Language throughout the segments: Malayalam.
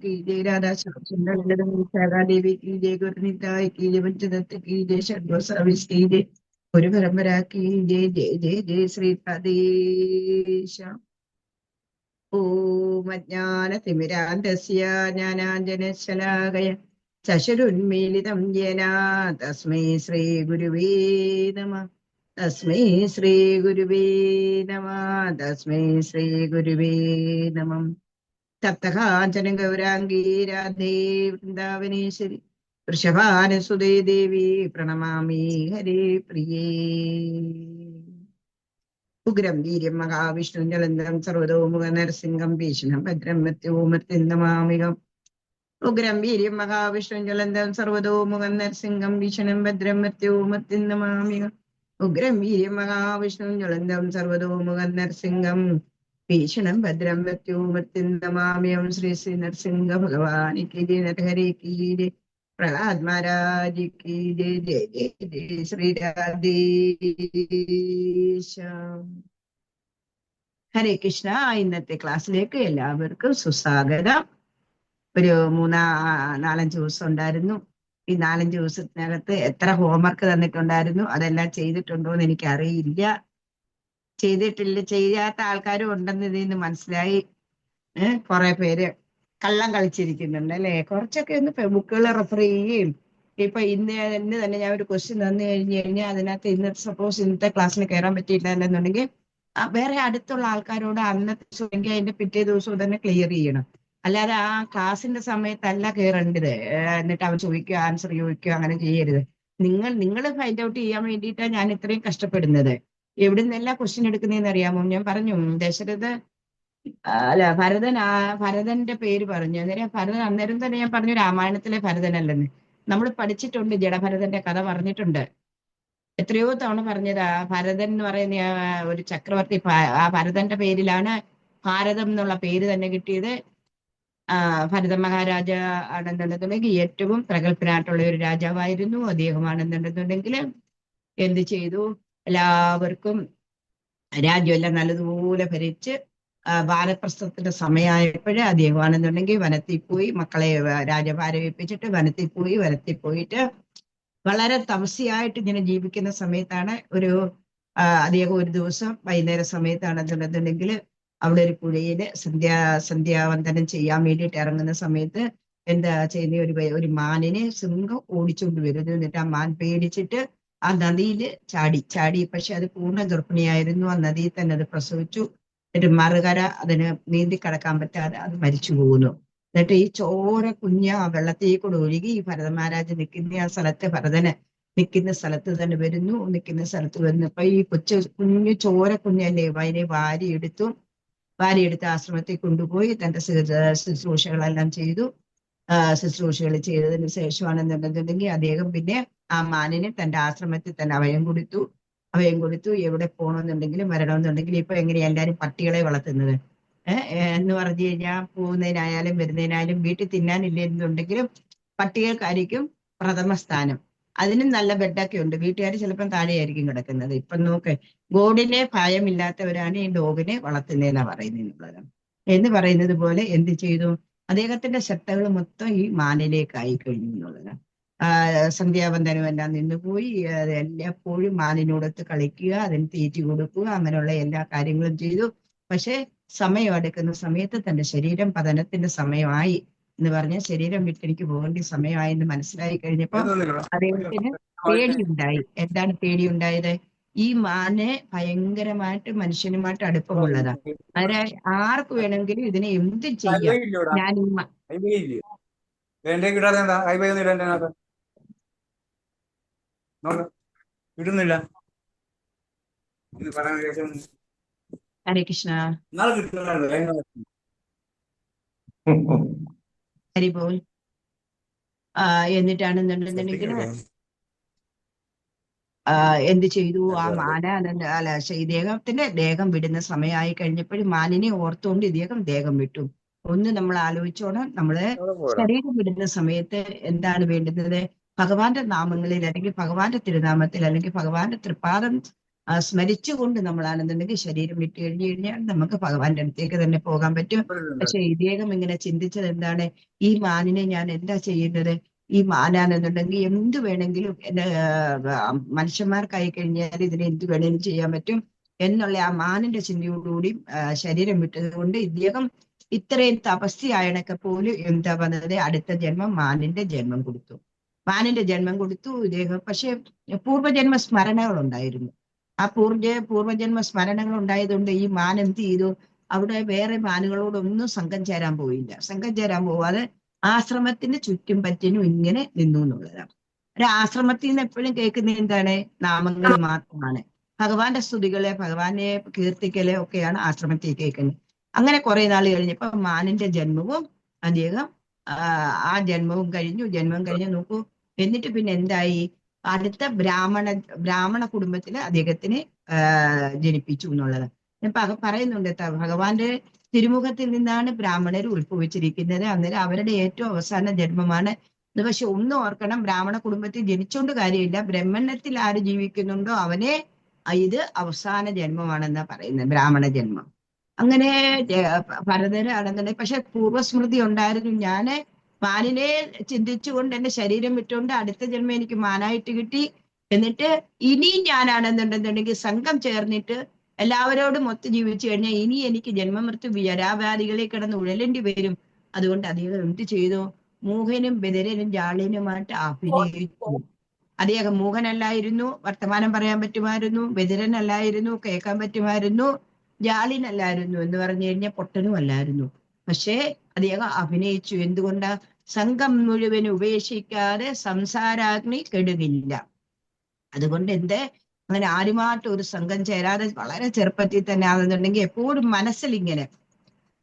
की जय, राधा श्याम सुंदर ललन शारदा देवी की जय, गुरु निताई की जय, पंचदत्त की जय, षड्वसाविस की जय, गुरु परंपरा की जय जय जय जय श्री राधेश। ഓം അജ്ഞാനതിമിരാന്തസ്യ ജ്ഞാനാഞ്ജനശലാകയ ചക്ഷുരുന്മീലിതം യേന തസ്മൈ ശ്രീ ഗുരുവേ നമഃ. തസ്മൈ ശ്രീ ഗുരുവേ നമഃ. തസ്മൈ ശ്രീ ഗുരുവേ നമഃ. തപ്തകാഞ്ചന ഗൗരാംഗീ രാധേ വൃന്ദാവനേശ്വരി വൃഷഭാനുസുതേ ദേവി പ്രണമാമി ഹരേ പ്രിയേ. ഉഗ്രം വീര്യം മഹാവിഷ്ണു ജലന്ധരം സർവതോമുഖ നരസിംഹം ഭീഷണം ഭദ്രം മൃത്യുമൃത്യുന്തമാമികം. ഉഗ്രം വീര്യം മഹാവിഷ്ണു ജലന്ധരം സർവതോമുഖ നരസിംഹം ഭീഷണം ഭദ്രം മൃത്യുമൃത്യുന്തമാമികം. ഉഗ്രം വീര്യം മഹാവിഷ്ണു ജലന്ധരം സർവതോമുഖ നരസിംഹം ഭീഷണം ഭദ്രം മൃത്യുമൃത്യുന്തമാമിയം. ശ്രീ ശ്രീ നരസിംഹ ഭഗവാൻ കി ജയ, നരഹരി കി ജയ, പ്രഹ്ലാദ് മഹാരാജ് की जय जय जय जय श्री രാധേശ. ഹരേ കൃഷ്ണ. ഇന്നത്തെ ക്ലാസ്സിലേക്ക് എല്ലാവർക്കും സുസ്വാഗതം. ഒരു നാലഞ്ച് ദിവസം ഉണ്ടായിരുന്നു. ഈ 4-5 ദിവസത്തിനകത്ത് എത്ര ഹോംവർക്ക് തന്നിട്ടുണ്ടായിരുന്നു, അതെല്ലാം ചെയ്തിട്ടുണ്ടോ എന്ന് എനിക്കറിയില്ല. ചെയ്യാത്ത ആൾക്കാരും ഉണ്ടെന്ന് ഇതിൽ നിന്ന് മനസ്സിലായി. കുറെ പേര് കള്ളം കളിച്ചിരിക്കുന്നുണ്ട് അല്ലെ. കുറച്ചൊക്കെ ഒന്ന് ബുക്കുകൾ റെഫർ ചെയ്യുകയും, ഇപ്പൊ ഇന്ന് തന്നെ ഞാൻ ഒരു ക്വസ്റ്റ്യൻ തന്നു കഴിഞ്ഞാൽ അതിനകത്ത് സപ്പോസ് ഇന്നത്തെ ക്ലാസ്സിന് കയറാൻ പറ്റിയില്ല എന്നുണ്ടെങ്കിൽ വേറെ അടുത്തുള്ള ആൾക്കാരോട് അന്നത്തെ ദിവസം അതിന്റെ പിറ്റേ ദിവസവും തന്നെ ക്ലിയർ ചെയ്യണം. അല്ലാതെ ആ ക്ലാസ്സിന്റെ സമയത്തല്ല കയറേണ്ടത്. എന്നിട്ട് അവൻ ചോദിക്കുക, ആൻസർ ചോദിക്കുക, അങ്ങനെ ചെയ്യരുത്. നിങ്ങൾ ഫൈൻഡ് ഔട്ട് ചെയ്യാൻ വേണ്ടിയിട്ടാണ് ഞാൻ ഇത്രയും കഷ്ടപ്പെടുന്നത്. എവിടെ നിന്നെല്ലാം ക്വസ്റ്റ്യൻ എടുക്കുന്നതെന്ന് അറിയാമോ? ഞാൻ പറഞ്ഞു ഭരതന്റെ പേര് പറഞ്ഞു. അന്നേരം അന്നേരം തന്നെ ഞാൻ പറഞ്ഞു രാമായണത്തിലെ ഭരതനല്ലെന്ന്. നമ്മൾ പഠിച്ചിട്ടുണ്ട്, ജഡഭരതന്റെ കഥ പറഞ്ഞിട്ടുണ്ട്, എത്രയോ തവണ പറഞ്ഞതാ. ഭരതൻ എന്ന് പറയുന്ന ഒരു ചക്രവർത്തി, ആ ഭരതന്റെ പേരിലാണ് ഭാരതം എന്നുള്ള പേര് തന്നെ കിട്ടിയത്. ഭരത മഹാരാജ ആണെന്നുണ്ടെന്നുണ്ടെങ്കിൽ ഏറ്റവും പ്രഗത്ഭനായിട്ടുള്ള ഒരു രാജാവായിരുന്നു അദ്ദേഹമാണെന്നുണ്ടെന്നുണ്ടെങ്കിൽ എന്ത് ചെയ്തു, എല്ലാവർക്കും രാജ്യമെല്ലാം നല്ലതുപോലെ ഭരിച്ച് വാനപ്രസ്ഥത്തിന്റെ സമയമായപ്പോഴേ അദ്ദേഹമാണെന്നുണ്ടെങ്കിൽ വനത്തിൽ പോയി മക്കളെ രാജഭാരം ഏൽപ്പിച്ചിട്ട് വനത്തിൽ പോയിട്ട് വളരെ തപസ്യായിട്ട് ഇങ്ങനെ ജീവിക്കുന്ന സമയത്താണ് അദ്ദേഹം ഒരു ദിവസം വൈകുന്നേര സമയത്താണെന്നുണ്ടെന്നുണ്ടെങ്കിൽ അവിടെ ഒരു പുഴയില് സന്ധ്യാവന്തനം ചെയ്യാൻ വേണ്ടിയിട്ട് ഇറങ്ങുന്ന സമയത്ത് എന്താ ചെയ്യുന്ന, ഒരു മാനിനെ സിംഹം ഓടിച്ചുകൊണ്ട് വരുന്നു. എന്നിട്ട് ആ മാൻ പേടിച്ചിട്ട് ആ നദിയില് ചാടി. പക്ഷെ അത് പൂർണ്ണ ഗർഭിണിയായിരുന്നു. ആ നദിയിൽ തന്നെ അത് പ്രസവിച്ചു. എന്നിട്ട് മറുകര അതിന് നീന്തി കടക്കാൻ പറ്റാതെ അത് മരിച്ചു പോകുന്നു. എന്നിട്ട് ഈ ചോര കുഞ്ഞ് ആ വെള്ളത്തിൽ കൂടെ ഒഴുകി ഈ ഭരത മഹാരാജ് നിൽക്കുന്ന ആ സ്ഥലത്ത്, ഭരതന് നിൽക്കുന്ന സ്ഥലത്ത് തന്നെ വരുന്നു. നിൽക്കുന്ന സ്ഥലത്ത് വരുന്നപ്പോ ഈ കുഞ്ഞു ചോര കുഞ്ഞല്ലേ അതിനെ വാരിയെടുത്ത് ആശ്രമത്തിൽ കൊണ്ടുപോയി തന്റെ ശുശ്രൂഷകളെല്ലാം ചെയ്തു. ശുശ്രൂഷകൾ ചെയ്തതിന് ശേഷമാണെന്നുണ്ടെന്നുണ്ടെങ്കിൽ അദ്ദേഹം പിന്നെ ആ മാനിനെ തന്റെ ആശ്രമത്തിൽ തന്നെ അഭയം കൊടുത്തു. എവിടെ പോകണമെന്നുണ്ടെങ്കിലും വരണമെന്നുണ്ടെങ്കിൽ ഇപ്പൊ എങ്ങനെയാ എല്ലാവരും പട്ടികളെ വളർത്തുന്നത് എന്ന് പറഞ്ഞു കഴിഞ്ഞാൽ, പോകുന്നതിനായാലും വരുന്നതിനായാലും വീട്ടിൽ തിന്നാനില്ലെന്നുണ്ടെങ്കിലും പട്ടികൾക്കായിരിക്കും പ്രഥമ സ്ഥാനം. അതിനും നല്ല ബെഡൊക്കെ ഉണ്ട്. വീട്ടുകാർ ചിലപ്പം താഴെയായിരിക്കും കിടക്കുന്നത്. ഇപ്പൊ നോക്ക്, ഗോഡിനെ ഭയമില്ലാത്തവരാണ് ഈ ഡോഗിനെ വളർത്തുന്നതെന്നാ എന്ന് പറയുന്നത് പോലെ എന്ത് ചെയ്തു, അദ്ദേഹത്തിന്റെ ശ്രദ്ധകൾ മൊത്തം ഈ മാനിലേക്കായി കഴിഞ്ഞു എന്നുള്ളതാണ്. സന്ധ്യാവന്തനം എല്ലാം നിന്നുപോയി. എല്ലായ്പ്പോഴും മാനിനോടൊത്ത് കളിക്കുക, അതിന് തീറ്റി കൊടുക്കുക, അങ്ങനെയുള്ള എല്ലാ കാര്യങ്ങളും ചെയ്തു. പക്ഷെ സമയം എടുക്കുന്ന സമയത്ത് തന്റെ ശരീരം പതനത്തിന്റെ സമയമായി എന്ന് പറഞ്ഞാൽ ശരീരം വിട്ടെനിക്ക് പോകേണ്ട സമയമായി എന്ന് മനസ്സിലായി കഴിഞ്ഞപ്പോ അദ്ദേഹത്തിന് പേടിയുണ്ടായി. എന്താണ് പേടിയുണ്ടായത്? ഈ മാന് ഭയങ്കരമായിട്ട് മനുഷ്യനുമായിട്ട് അടുപ്പമുള്ളതാണ്. അതായത് ആർക്ക് വേണമെങ്കിലും ഇതിനെ എന്തും ചെയ്യാം. ഞാൻ ഇടുന്നില്ല. ഹരേ കൃഷ്ണ. ഹരി ബോൾ. എന്നിട്ടാണെന്നുണ്ടെന്നുണ്ടെങ്കിൽ എന്ത് ചെയ്തു, ആ മാന ഇദ്ദേഹത്തിന്റെ ദേഹം വിടുന്ന സമയമായി കഴിഞ്ഞപ്പോഴും മാനിനെ ഓർത്തുകൊണ്ട് ദേഹം വിട്ടു. ഒന്ന് നമ്മൾ ആലോചിച്ചോണം, നമ്മള് ശരീരം വിടുന്ന സമയത്ത് എന്താണ് വേണ്ടുന്നത്? ഭഗവാന്റെ നാമങ്ങളിൽ അല്ലെങ്കിൽ ഭഗവാന്റെ തിരുനാമത്തിൽ അല്ലെങ്കിൽ ഭഗവാന്റെ തൃപ്പാദം സ്മരിച്ചുകൊണ്ട് നമ്മളാണെന്നുണ്ടെങ്കിൽ ശരീരം വിട്ട് കഴിഞ്ഞു കഴിഞ്ഞാൽ നമുക്ക് ഭഗവാന്റെ അടുത്തേക്ക് തന്നെ പോകാൻ പറ്റും. പക്ഷെ ഇദ്ദേഹം ഇങ്ങനെ ചിന്തിച്ചത് എന്താണ്? ഈ മാനിനെ ഞാൻ എന്താ ചെയ്യുന്നത്? ഈ മാനാണെന്നുണ്ടെങ്കിൽ എന്ത് വേണമെങ്കിലും മനുഷ്യന്മാർക്കായി കഴിഞ്ഞാൽ ഇതിനെ എന്ത് വേണമെങ്കിലും ചെയ്യാൻ പറ്റും എന്നുള്ള ആ മാനിന്റെ ചിന്തയോടുകൂടി ശരീരം വിട്ടതുകൊണ്ട് ഇദ്ദേഹം ഇത്രയും തപസ്യായണൊക്കെ പോലും എന്താ വന്നത്? അടുത്ത ജന്മം മാനിന്റെ ജന്മം കൊടുത്തു. മാനിന്റെ ജന്മം കൊടുത്തു ഇദ്ദേഹം. പക്ഷെ പൂർവ്വജന്മ സ്മരണകൾ ഉണ്ടായിരുന്നു. ആ പൂർവ്വജന്മ സ്മരണകൾ ഉണ്ടായതുകൊണ്ട് ഈ മാൻ എന്ത് ചെയ്തു? അവിടെ വേറെ മാനുകളോടൊന്നും സംഘം ചേരാൻ പോയില്ല. സംഘം ചേരാൻ പോവാതെ ആശ്രമത്തിന് ചുറ്റും പറ്റിനും ഇങ്ങനെ നിന്നു എന്നുള്ളതാണ്. ഒരു ആശ്രമത്തിൽ നിന്ന് എപ്പോഴും കേൾക്കുന്നത് എന്താണ്? നാമങ്ങൾ മാത്രമാണ്. ഭഗവാന്റെ സ്തുതികളെ, ഭഗവാനെ കീർത്തിക്കലെ ഒക്കെയാണ് ആശ്രമത്തിൽ കേൾക്കുന്നത്. അങ്ങനെ കുറെ നാൾ കഴിഞ്ഞപ്പോ മാനിന്റെ ജന്മവും അദ്ദേഹം ആ ജന്മവും കഴിഞ്ഞു നോക്കൂ. എന്നിട്ട് പിന്നെ എന്തായി? അടുത്ത ബ്രാഹ്മണ കുടുംബത്തില് അദ്ദേഹത്തിന് ജനിപ്പിച്ചു എന്നുള്ളത് ഞാൻ പറയുന്നുണ്ട്. ഭഗവാന്റെ തിരുമുഖത്തിൽ നിന്നാണ് ബ്രാഹ്മണർ ഉത്ഭവിച്ചിരിക്കുന്നത്. അന്നേരം അവരുടെ ഏറ്റവും അവസാന ജന്മമാണ്. പക്ഷെ ഒന്നും ഓർക്കണം, ബ്രാഹ്മണ കുടുംബത്തിൽ ജനിച്ചോണ്ട് കാര്യമില്ല. ബ്രഹ്മണ്യത്തിൽ ആര് ജീവിക്കുന്നുണ്ടോ അവനെ ഇത് അവസാന ജന്മമാണെന്നാ പറയുന്നത്, ബ്രാഹ്മണ ജന്മം. അങ്ങനെ ഭരതനാണെന്നുണ്ടെങ്കിൽ പക്ഷെ പൂർവ്വസ്മൃതി ഉണ്ടായിരുന്നു. ഞാന് മാനിനെ ചിന്തിച്ചുകൊണ്ട് എന്റെ ശരീരം വിട്ടുകൊണ്ട് അടുത്ത ജന്മം എനിക്ക് മാനായിട്ട് കിട്ടി. എന്നിട്ട് ഇനിയും ഞാനാണെന്നുണ്ടെന്നുണ്ടെങ്കിൽ സംഘം ചേർന്നിട്ട് എല്ലാവരോടും ഒത്തു ജീവിച്ചു കഴിഞ്ഞാൽ ഇനി എനിക്ക് ജന്മമൃത്യു ജരാവ്യാധികളിൽ കിടന്ന് ഉഴലേണ്ടി വരും. അതുകൊണ്ട് അദ്ദേഹം എന്ത് ചെയ്തു? മൂഹനും ബദിരനും ജാളിനുമായിട്ട് അഭിനയിച്ചു. അദ്ദേഹം മൂഹനല്ലായിരുന്നു, വർത്തമാനം പറയാൻ പറ്റുമായിരുന്നു. ബദിരനല്ലായിരുന്നു, കേൾക്കാൻ പറ്റുമായിരുന്നു. ജാളിനല്ലായിരുന്നു, എന്ന് പറഞ്ഞു കഴിഞ്ഞാൽ പൊട്ടനും അല്ലായിരുന്നു. പക്ഷേ അദ്ദേഹം അഭിനയിച്ചു. എന്തുകൊണ്ടാ? സംഘം മുഴുവൻ ഉപേക്ഷിക്കാതെ സംസാരാഗ്നി കെടുകില്ല. അതുകൊണ്ട് അങ്ങനെ ആരുമായിട്ട് ഒരു സംഘം ചേരാതെ വളരെ ചെറുപ്പത്തിൽ തന്നെ ആണെന്നുണ്ടെങ്കിൽ എപ്പോഴും മനസ്സിൽ ഇങ്ങനെ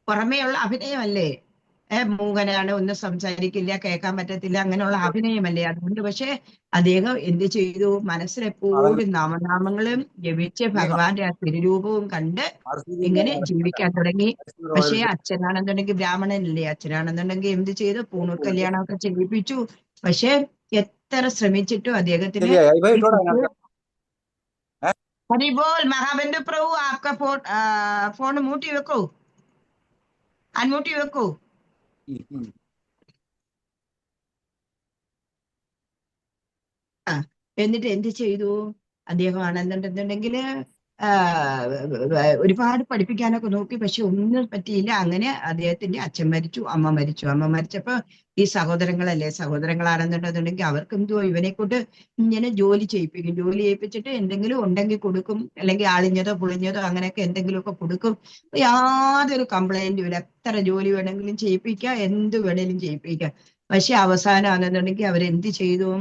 പുറമേയുള്ള അഭിനയമല്ലേ, മൂകനാണ്, ഒന്നും സംസാരിക്കില്ല, കേൾക്കാൻ പറ്റത്തില്ല, അങ്ങനെയുള്ള അഭിനയമല്ലേ. അതുകൊണ്ട് പക്ഷെ അദ്ദേഹം എന്ത് ചെയ്തു? മനസ്സിലെപ്പോഴും നാമനാമങ്ങളും ജപിച്ച് ഭഗവാന്റെ ആ തിരുരൂപവും കണ്ട് ഇങ്ങനെ ജീവിക്കാൻ തുടങ്ങി. പക്ഷേ അച്ഛനാണെന്നുണ്ടെങ്കിൽ ബ്രാഹ്മണനല്ലേ, അച്ഛനാണെന്നുണ്ടെങ്കിൽ എന്ത് ചെയ്തു? പൂണൂർ കല്യാണമൊക്കെ ചെയ്യിപ്പിച്ചു. പക്ഷെ എത്ര ശ്രമിച്ചിട്ടും അദ്ദേഹത്തിന് ഹരിബോൾ മഹാബന്ധു പ്രഭു ആപ്ക ഫോൺ മൂട്ടി വെക്കൂ, അൺമൂട്ടി വെക്കൂ. എന്നിട്ട് എന്ത് ചെയ്തു? അദ്ദേഹം ആണെന്നുണ്ടെന്നുണ്ടെങ്കിൽ ഒരുപാട് പഠിപ്പിക്കാനൊക്കെ നോക്കി, പക്ഷെ ഒന്നും പറ്റിയില്ല. അങ്ങനെ അദ്ദേഹത്തിന്റെ അച്ഛൻ മരിച്ചു, അമ്മ മരിച്ചു. അമ്മ മരിച്ചപ്പോ ഈ സഹോദരങ്ങളാണെന്നുണ്ടെന്നുണ്ടെങ്കിൽ അവർക്ക് എന്തോ ഇവനെ കൊണ്ട് ഇങ്ങനെ ജോലി ചെയ്യിപ്പിക്കും. ജോലി ചെയ്യിപ്പിച്ചിട്ട് എന്തെങ്കിലും ഉണ്ടെങ്കിൽ കൊടുക്കും, അല്ലെങ്കിൽ ആളിഞ്ഞതോ പുളിഞ്ഞതോ അങ്ങനെയൊക്കെ എന്തെങ്കിലുമൊക്കെ കൊടുക്കും. യാതൊരു കംപ്ലൈന്റും ഇല്ല. എത്ര ജോലി വേണമെങ്കിലും ചെയ്യിപ്പിക്കാം, എന്ത് വേണേലും ചെയ്യിപ്പിക്കാം. പക്ഷെ അവസാനം ആണെന്നുണ്ടെങ്കിൽ അവരെന്ത് ചെയ്തു?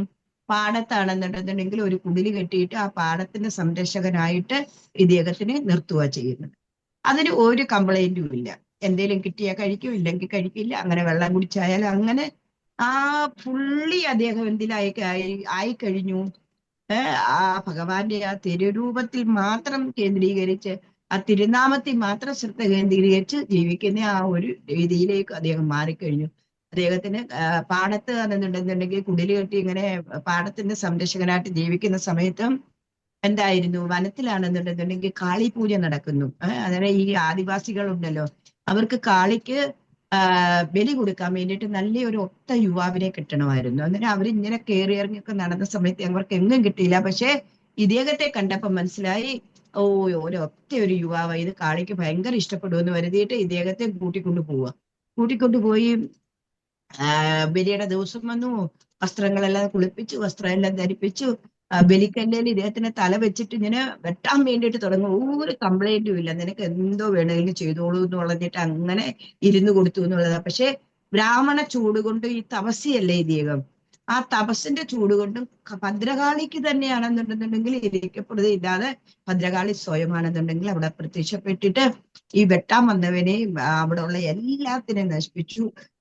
പാടത്താണെന്നുണ്ടെന്നുണ്ടെങ്കിൽ ഒരു കുടില് കെട്ടിയിട്ട് ആ പാടത്തിന്റെ സംരക്ഷകനായിട്ട് ഇദ്ദേഹത്തിനെ നിർത്തുക ചെയ്യുന്നത്. അതിന് ഒരു കംപ്ലൈന്റും ഇല്ല. എന്തേലും കിട്ടിയാൽ കഴിക്കും, ഇല്ലെങ്കിൽ കഴിക്കില്ല. അങ്ങനെ വെള്ളം കുടിച്ചായാലും അങ്ങനെ ആ പുള്ളി അദ്ദേഹം ആയി കഴിഞ്ഞു. ആ ഭഗവാന്റെ ആ തിരുരൂപത്തിൽ മാത്രം കേന്ദ്രീകരിച്ച്, ആ തിരുനാമത്തിൽ മാത്രം ശ്രദ്ധ കേന്ദ്രീകരിച്ച് ജീവിക്കുന്ന ആ ഒരു രീതിയിലേക്ക് അദ്ദേഹം മാറിക്കഴിഞ്ഞു. അദ്ദേഹത്തിന് പാടത്ത് എന്നുണ്ടെന്നുണ്ടെങ്കിൽ കുടില് കെട്ടി ഇങ്ങനെ പാടത്തിന്റെ സംരക്ഷകനായിട്ട് ജീവിക്കുന്ന സമയത്തും എന്തായിരുന്നു? വനത്തിലാണെന്നുണ്ടെന്നുണ്ടെങ്കിൽ കാളി പൂജ നടക്കുന്നു. അന്നേരം ഈ ആദിവാസികളുണ്ടല്ലോ, അവർക്ക് കാളിക്ക് ബലി കൊടുക്കാൻ വേണ്ടിയിട്ട് നല്ലൊരു ഒത്ത യുവാവിനെ കിട്ടണമായിരുന്നു. അന്നേരം അവരിങ്ങനെ കയറി ഇറങ്ങിയൊക്കെ നടന്ന സമയത്ത് അവർക്ക് എങ്ങും കിട്ടിയില്ല. പക്ഷെ ഇദ്ദേഹത്തെ കണ്ടപ്പോ മനസ്സിലായി, ഒരൊറ്റ ഒരു യുവാവ്, ഇത് കാളിക്ക് ഭയങ്കര ഇഷ്ടപ്പെടുമെന്ന് കരുതിയിട്ട് ഇദ്ദേഹത്തെ കൂട്ടിക്കൊണ്ടുപോയി ബലിയുടെ ദിവസം വന്നു. വസ്ത്രങ്ങളെല്ലാം കുളിപ്പിച്ചു, വസ്ത്രമെല്ലാം ധരിപ്പിച്ചു. ബലിക്കല്ലേൽ ഇദ്ദേഹത്തിന് തല വെച്ചിട്ട് ഇങ്ങനെ വെട്ടാൻ വേണ്ടിയിട്ട് തുടങ്ങും. ഒരു കംപ്ലൈന്റും ഇല്ല, നിനക്ക് എന്തോ വേണമെങ്കിലും ചെയ്തോളൂ എന്ന് പറഞ്ഞിട്ട് അങ്ങനെ ഇരുന്ന് കൊടുത്തു എന്നുള്ളതാ. പക്ഷെ ബ്രാഹ്മണ ചൂട് കൊണ്ട് ഈ തപസ്യല്ലേ ഇദ്ദേഹം, ആ തപസ്സിന്റെ ചൂട് കൊണ്ടും ഭദ്രകാളിക്ക് തന്നെയാണെന്നുണ്ടെന്നുണ്ടെങ്കിൽ ഇരിക്കപ്പെടുകയില്ലാതെ ഭദ്രകാളി സ്വയമാണെന്നുണ്ടെങ്കിൽ അവിടെ പ്രത്യക്ഷപ്പെട്ടിട്ട് ഈ വെട്ടാൻ വന്നവനെ അവിടെ ഉള്ള എല്ലാത്തിനെയും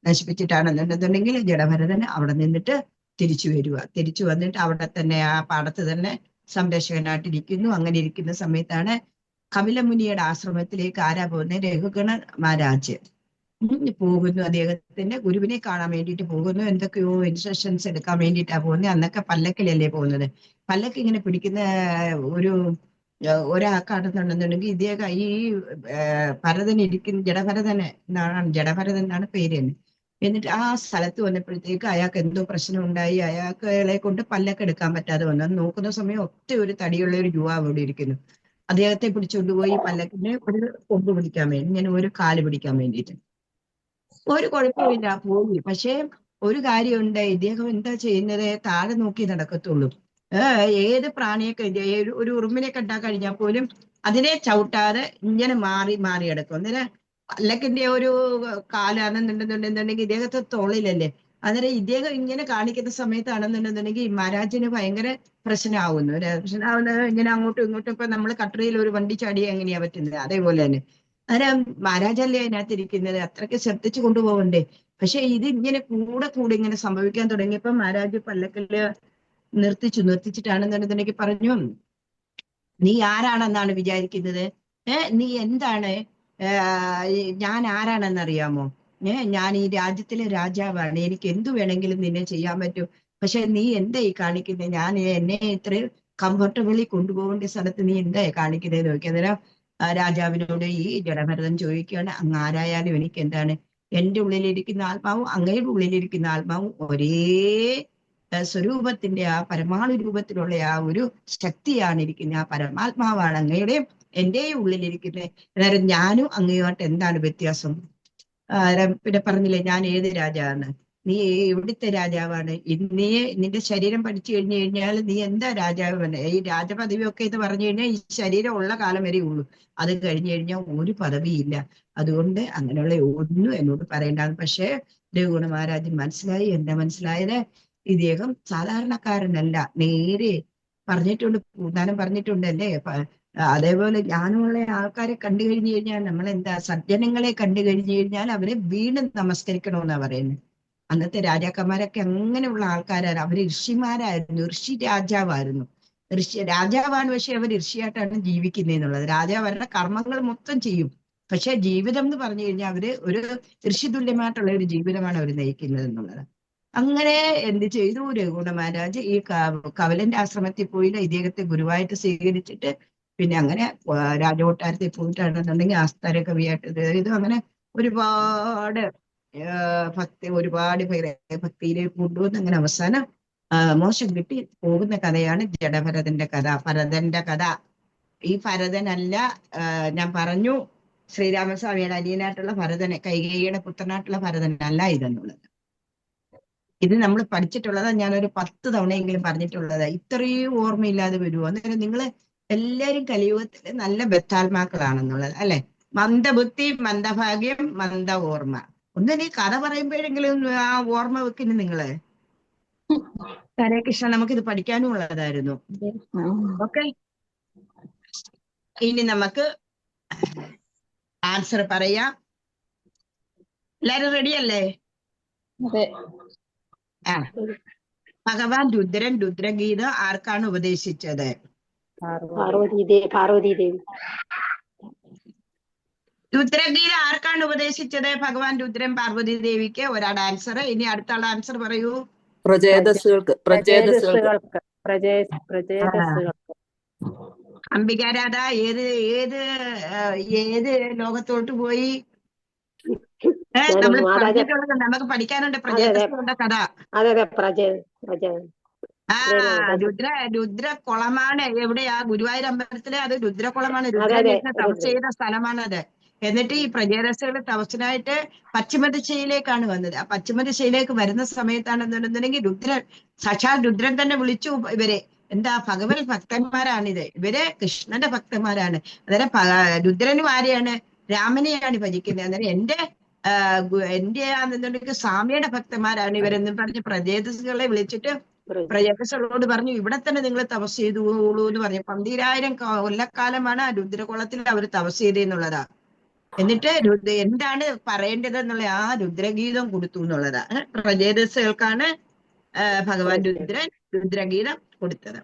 നശിപ്പിച്ചിട്ടാണെന്നുണ്ടെന്നുണ്ടെങ്കിൽ ജഡഭരതൻ അവിടെ നിന്നിട്ട് തിരിച്ചു വന്നിട്ട് അവിടെ തന്നെ ആ പാടത്ത് തന്നെ സംരക്ഷകനായിട്ടിരിക്കുന്നു. അങ്ങനെ ഇരിക്കുന്ന സമയത്താണ് കപിലമുനിയുടെ ആശ്രമത്തിലേക്ക് ആരാ പോകുന്നത്? രഘുഗണ മഹാരാജ് പോകുന്നു. അദ്ദേഹത്തിന്റെ ഗുരുവിനെ കാണാൻ വേണ്ടിയിട്ട് പോകുന്നു. എന്തൊക്കെയോ ഇൻസ്ട്രക്ഷൻസ് എടുക്കാൻ വേണ്ടിയിട്ടാ പോകുന്നത്. അന്നൊക്കെ പല്ലക്കിലല്ലേ പോകുന്നത്. പല്ലക്ക് ഇങ്ങനെ പിടിക്കുന്ന ഒരു ഒരാൾക്കാണെന്നുണ്ടെന്നുണ്ടെങ്കിൽ ഇദ്ദേഹം ഈ ഭരതൻ ഇരിക്കുന്ന ജഡഭരതന് എന്നാണ്, ജഡഭരതൻ എന്നാണ് പേര് തന്നെ. എന്നിട്ട് ആ സ്ഥലത്ത് വന്നപ്പോഴത്തേക്ക് അയാൾക്ക് എന്തോ പ്രശ്നം ഉണ്ടായി, അയാളെ കൊണ്ട് പല്ലൊക്കെ എടുക്കാൻ പറ്റാതെ വന്നു. അത് നോക്കുന്ന സമയം ഒറ്റ ഒരു തടിയുള്ള ഒരു യുവാവ് ഇവിടെ ഇരിക്കുന്നു. അദ്ദേഹത്തെ പിടിച്ചുകൊണ്ടുപോയി പല്ലക്കിന് ഒരു കൊമ്പ് പിടിക്കാൻ വേണ്ടി, ഇങ്ങനെ ഒരു കാല് പിടിക്കാൻ വേണ്ടിയിട്ട്. ഒരു കുഴപ്പമില്ല, പോയി. പക്ഷേ ഒരു കാര്യമുണ്ട്, ഇദ്ദേഹം എന്താ ചെയ്യുന്നത്, താഴെ നോക്കി നടക്കത്തുള്ളൂ. ഏത് പ്രാണിയൊക്കെ ഒരു ഉറുമ്പിനെ കണ്ടാൽ കഴിഞ്ഞാൽ പോലും അതിനെ ചവിട്ടാതെ ഇങ്ങനെ മാറി മാറി കിടക്കും. അന്നേരം പല്ലക്കിന്റെ ഒരു കാലാണെന്നുണ്ടെന്നുണ്ടെന്നുണ്ടെങ്കിൽ ഇദ്ദേഹത്തെ തൊഴിലല്ലേ. അന്നേരം ഇദ്ദേഹം ഇങ്ങനെ കാണിക്കുന്ന സമയത്താണെന്നുണ്ടെന്നുണ്ടെങ്കിൽ മഹാരാജന് ഭയങ്കര പ്രശ്നമാവുന്നു. പ്രശ്നമാവുന്നത് ഇങ്ങനെ അങ്ങോട്ടും ഇങ്ങോട്ടും. ഇപ്പൊ നമ്മൾ കട്ടറിയിൽ ഒരു വണ്ടി ചാടി എങ്ങനെയാ പറ്റുന്നത്, അതേപോലെ തന്നെ. അന്നേരം മഹാരാജല്ലേ അതിനകത്ത് ഇരിക്കുന്നത്, അത്രയ്ക്ക് ശ്രദ്ധിച്ചു കൊണ്ടുപോകണ്ടേ. പക്ഷെ ഇത് ഇങ്ങനെ കൂടെ കൂടെ ഇങ്ങനെ സംഭവിക്കാൻ തുടങ്ങിയപ്പോ മഹാരാജ് പല്ലക്കില് നിർത്തിച്ചിട്ടാണെന്നുണ്ടെന്നുണ്ടെങ്കിൽ പറഞ്ഞു, നീ ആരാണെന്നാണ് വിചാരിക്കുന്നത്? നീ എന്താണ്? ഞാൻ ആരാണെന്നറിയാമോ? ഞാൻ ഈ രാജ്യത്തിലെ രാജാവാണ്, എനിക്ക് എന്തു വേണമെങ്കിലും നിന്നെ ചെയ്യാൻ പറ്റും. പക്ഷെ നീ എന്തായി കാണിക്കുന്നത്? ഞാൻ എന്നെ ഇത്രയും കംഫർട്ടബിളി കൊണ്ടുപോകേണ്ട സ്ഥലത്ത് നീ എന്തായി കാണിക്കുന്നത് നോക്കി. അന്നേരം രാജാവിനോട് ഈ ജഡഭരതൻ ചോദിക്കുകയാണ്, അങ്ങ് ആരായാലും എനിക്ക് എന്താണ്? എന്റെ ഉള്ളിലിരിക്കുന്ന ആത്മാവും അങ്ങയുടെ ഉള്ളിലിരിക്കുന്ന ആത്മാവും ഒരേ സ്വരൂപത്തിന്റെ ആ പരമാണു രൂപത്തിലുള്ള ആ ഒരു ശക്തിയാണ് ഇരിക്കുന്നത്. ആ പരമാത്മാവാണ് അങ്ങയുടെയും എന്റെയും ഉള്ളിലിരിക്കുന്നത്. അന്നേരം ഞാനും അങ്ങയുമായിട്ട് എന്താണ് വ്യത്യാസം? പിന്നെ പറഞ്ഞില്ലേ, ഞാൻ ഏത് രാജാവാണ്, നീ എവിടുത്തെ രാജാവാണ്? നിന്റെ ശരീരം പഠിച്ചു കഴിഞ്ഞു കഴിഞ്ഞാൽ നീ എന്താ രാജാവ്? ഈ രാജപദവി ഒക്കെ എന്ന് പറഞ്ഞു കഴിഞ്ഞാൽ ഈ ശരീരം ഉള്ള കാലം വരെ ഉള്ളൂ. അത് കഴിഞ്ഞു കഴിഞ്ഞാൽ ഒരു പദവിയില്ല. അതുകൊണ്ട് അങ്ങനെയുള്ള ഒന്നും എന്നോട് പറയണ്ടാന്ന്. പക്ഷേ രഘുഗുണ മഹാരാജൻ മനസ്സിലായി, എന്താ മനസ്സിലായത്? ഇദ്ദേഹം സാധാരണക്കാരനല്ല. നേരെ പറഞ്ഞിട്ടുണ്ട്, പൂന്താനം പറഞ്ഞിട്ടുണ്ടല്ലേ. അതേപോലെ ജ്ഞാനമുള്ള ആൾക്കാരെ കണ്ടു കഴിഞ്ഞു കഴിഞ്ഞാൽ നമ്മൾ എന്താ, സജ്ജനങ്ങളെ കണ്ടു കഴിഞ്ഞു കഴിഞ്ഞാൽ അവരെ വീണ്ടും നമസ്കരിക്കണമെന്നാ പറയുന്നത്. അന്നത്തെ രാജാക്കന്മാരൊക്കെ അങ്ങനെയുള്ള ആൾക്കാരായിരുന്നു. അവര് ഋഷിമാരായിരുന്നു, ഋഷി രാജാവായിരുന്നു. രാജാവാണ്, പക്ഷെ അവർ ഋഷിയായിട്ടാണ് ജീവിക്കുന്നതെന്നുള്ളത്. രാജാവ് അവരുടെ കർമ്മങ്ങൾ മൊത്തം ചെയ്യും, പക്ഷെ ജീവിതം എന്ന് പറഞ്ഞു കഴിഞ്ഞാൽ അവര് ഒരു ഋഷിതുല്യമായിട്ടുള്ള ഒരു ജീവിതമാണ് അവർ നയിക്കുന്നത് എന്നുള്ളത്. അങ്ങനെ എന്ത് ചെയ്തു, രഘുഗുണ മഹാരാജ് ഈ കവലന്റെ ആശ്രമത്തിൽ പോയില്ല, ഇദ്ദേഹത്തെ ഗുരുവായിട്ട് സ്വീകരിച്ചിട്ട് പിന്നെ അങ്ങനെ രാജകൊട്ടാരത്തിൽ പോയിട്ടാണെന്നുണ്ടെങ്കിൽ ആസ്ഥാന കവിയായിട്ട് ഇത് അങ്ങനെ ഒരുപാട് ഒരുപാട് പേരെ ഭക്തിയിലേക്ക് കൊണ്ടുവന്ന് അങ്ങനെ അവസാനം മോശം കിട്ടി പോകുന്ന കഥയാണ് ജഡഭരതന്റെ കഥ, ഭരതന്റെ കഥ. ഈ ഭരതനല്ല, ഞാൻ പറഞ്ഞു ശ്രീരാമസ്വാമിയുടെ അനിയനായിട്ടുള്ള ഭരതനെ, കൈകേയിയുടെ പുത്രനായിട്ടുള്ള ഭരതനല്ല ഇതെന്നുള്ളത്. ഇത് നമ്മൾ പഠിച്ചിട്ടുള്ളതാ, ഞാനൊരു 10 തവണയെങ്കിലും പറഞ്ഞിട്ടുള്ളതാ. ഇത്രയും ഓർമ്മയില്ലാതെ വരുമോ? അന്നേരം നിങ്ങൾ എല്ലാവരും കലിയുഗത്തില് നല്ല ബദ്ധാത്മാക്കളാണെന്നുള്ളത് അല്ലെ. മന്ദബുദ്ധി, മന്ദഭാഗ്യം, മന്ദ ഓർമ്മ. ഒന്നും ഈ കഥ പറയുമ്പോഴെങ്കിലും ആ ഓർമ്മ വെക്കുന്നു നിങ്ങള്. ഹരേ കൃഷ്ണ, നമുക്കിത് പഠിക്കാനും ഉള്ളതായിരുന്നു. ഓക്കെ, ഇനി നമുക്ക് ആൻസർ പറയാം. എല്ലാരും റെഡിയല്ലേ? ആ, ഭഗവാൻ രുദ്രൻ രുദ്രഗീത ആർക്കാണ് ഉപദേശിച്ചത്? പാർവതീദേവി. രുദ്രഗീത ആർക്കാണ് ഉപദേശിച്ചത്? ഭഗവാൻ രുദ്രൻ പാർവതി ദേവിക്ക്. ഒരാളുടെ ആൻസർ. ഇനി അടുത്ത ആളുടെ ആൻസർ പറയൂ. അംബികാരാധ ഏത് ഏത് ഏത് ലോകത്തോട്ട് പോയി? നമ്മൾ പറഞ്ഞിട്ടുള്ളത് നമുക്ക് പഠിക്കാനുണ്ട്, പ്രജേതസ്സുകളുടെ കഥ. രുദ്രക്കുളമാണ്. എവിടെയാ? ഗുരുവായൂർ അമ്പലത്തിലെ അത് രുദ്രക്കുളമാണ്. രുദ്രനെ തപസ് ചെയ്ത സ്ഥലമാണത്. എന്നിട്ട് ഈ പ്രജേതസ്സുകൾ തപസ്സിനായിട്ട് പശ്ചിമദിശയിലേക്കാണ് വന്നത്. ആ പശ്ചിമദിശയിലേക്ക് വരുന്ന സമയത്താണെന്നുണ്ടെന്നുണ്ടെങ്കിൽ സാക്ഷാൽ രുദ്രൻ തന്നെ വിളിച്ചു ഇവരെ. എന്താ, ഭഗവത് ഭക്തന്മാരാണിത്, ഇവര് കൃഷ്ണന്റെ ഭക്തന്മാരാണ്. അന്നേരം രുദ്രനും ആരെയാണ്? രാമനെയാണ് ഭജിക്കുന്നത്. അന്നേരം എന്റെ ആണെന്നുണ്ടെങ്കിൽ സ്വാമിയുടെ ഭക്തന്മാരാണ് ഇവരെന്നും പറഞ്ഞ് പ്രജേതസ്സുകളെ വിളിച്ചിട്ട് പ്രജേതസ്സുകളോട് പറഞ്ഞു, ഇവിടെ തന്നെ നിങ്ങൾ തപസ് ചെയ്തോളൂ എന്ന് പറഞ്ഞു. 12,000 കൊല്ലക്കാലമാണ് ആ രുദ്രകുളത്തിൽ അവർ തപസ് ചെയ്തെന്നുള്ളതാ. എന്നിട്ട് എന്താണ് പറയേണ്ടത് എന്നുള്ള ആ രുദ്രഗീതം കൊടുത്തു എന്നുള്ളതാണ്. പ്രജേതസ്സുകൾക്കാണ് ഭഗവാൻ രുദ്രൻ രുദ്രഗീതം കൊടുത്തത്.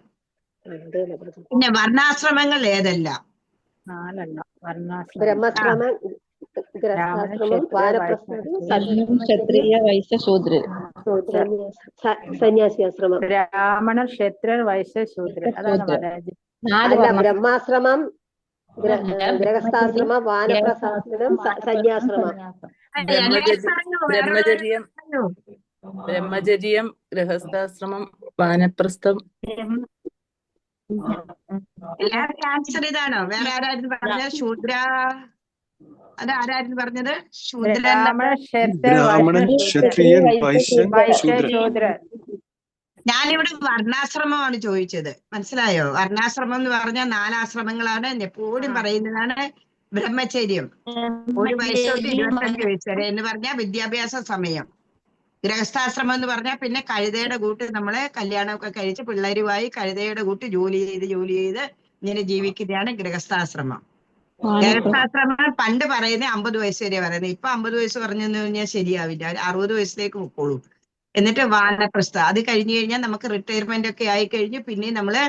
പിന്നെ വർണ്ണാശ്രമങ്ങൾ ഏതെല്ലാം? ബ്രഹ്മാശ്രമം, ക്ഷത്രിയ വൈശ്യ ശൂദ്രൻ. സന്യാസി ആശ്രമം. ബ്രാഹ്മണ ക്ഷത്രൻ വൈശ്യ ശൂദ്രൻ. അതാണ് മഹാരാജ്. നാല് അല്ല, വർണ്ണം. ബ്രഹ്മാശ്രമം, ഗൃഹസ്ഥാശ്രമം, വാനപ്രസ്ഥാശ്രമം, സന്യാശ്രമം. ബ്രഹ്മചര്യം, ബ്രഹ്മചര്യം, ഗൃഹസ്ഥാശ്രമം, വാനപ്രസ്ഥം. എല്ലാവരും ആൻസർ ഇതാണോ? വേറെ ആരായിരുന്നു പറഞ്ഞത്? ശൂദ്ര, അത് ആരായിരുന്നു പറഞ്ഞത്? ശൂദ്രൻ, ബ്രാഹ്മണൻ, ക്ഷത്രിയൻ, വൈശ്യൻ, ശൂദ്രൻ. ഞാനിവിടെ വർണ്ണാശ്രമമാണ് ചോദിച്ചത്, മനസ്സിലായോ? വർണ്ണാശ്രമം എന്ന് പറഞ്ഞാൽ 4 ആശ്രമങ്ങളാണ്. എപ്പോഴും പറയുന്നതാണ് ബ്രഹ്മചര്യം. 1 വയസ്സ് തൊട്ട് 25 വയസ്സ് വരെ എന്ന് പറഞ്ഞാൽ വിദ്യാഭ്യാസ സമയം. ഗൃഹസ്ഥാശ്രമം എന്ന് പറഞ്ഞാൽ പിന്നെ കഴുതയുടെ കൂട്ട് നമ്മളെ കല്യാണമൊക്കെ കഴിച്ച് പിള്ളേരുമായി കഴുതയുടെ കൂട്ട് ജോലി ചെയ്ത് ഇങ്ങനെ ജീവിക്കുന്നതാണ് ഗൃഹസ്ഥാശ്രമം. ഗൃഹസ്ഥാശ്രമം പണ്ട് പറയുന്നത് 50 വയസ്സ് വരെ പറയുന്നത്. ഇപ്പൊ 50 വയസ്സ് പറഞ്ഞെന്ന് കഴിഞ്ഞാൽ ശരിയാവില്ല, 60 വയസ്സിലേക്ക് പൊക്കോളൂ. എന്നിട്ട് വാനപ്രസ്ഥം, അത് കഴിഞ്ഞു കഴിഞ്ഞാൽ നമുക്ക് റിട്ടയർമെന്റ് ഒക്കെ ആയി കഴിഞ്ഞ് പിന്നെ നമ്മള്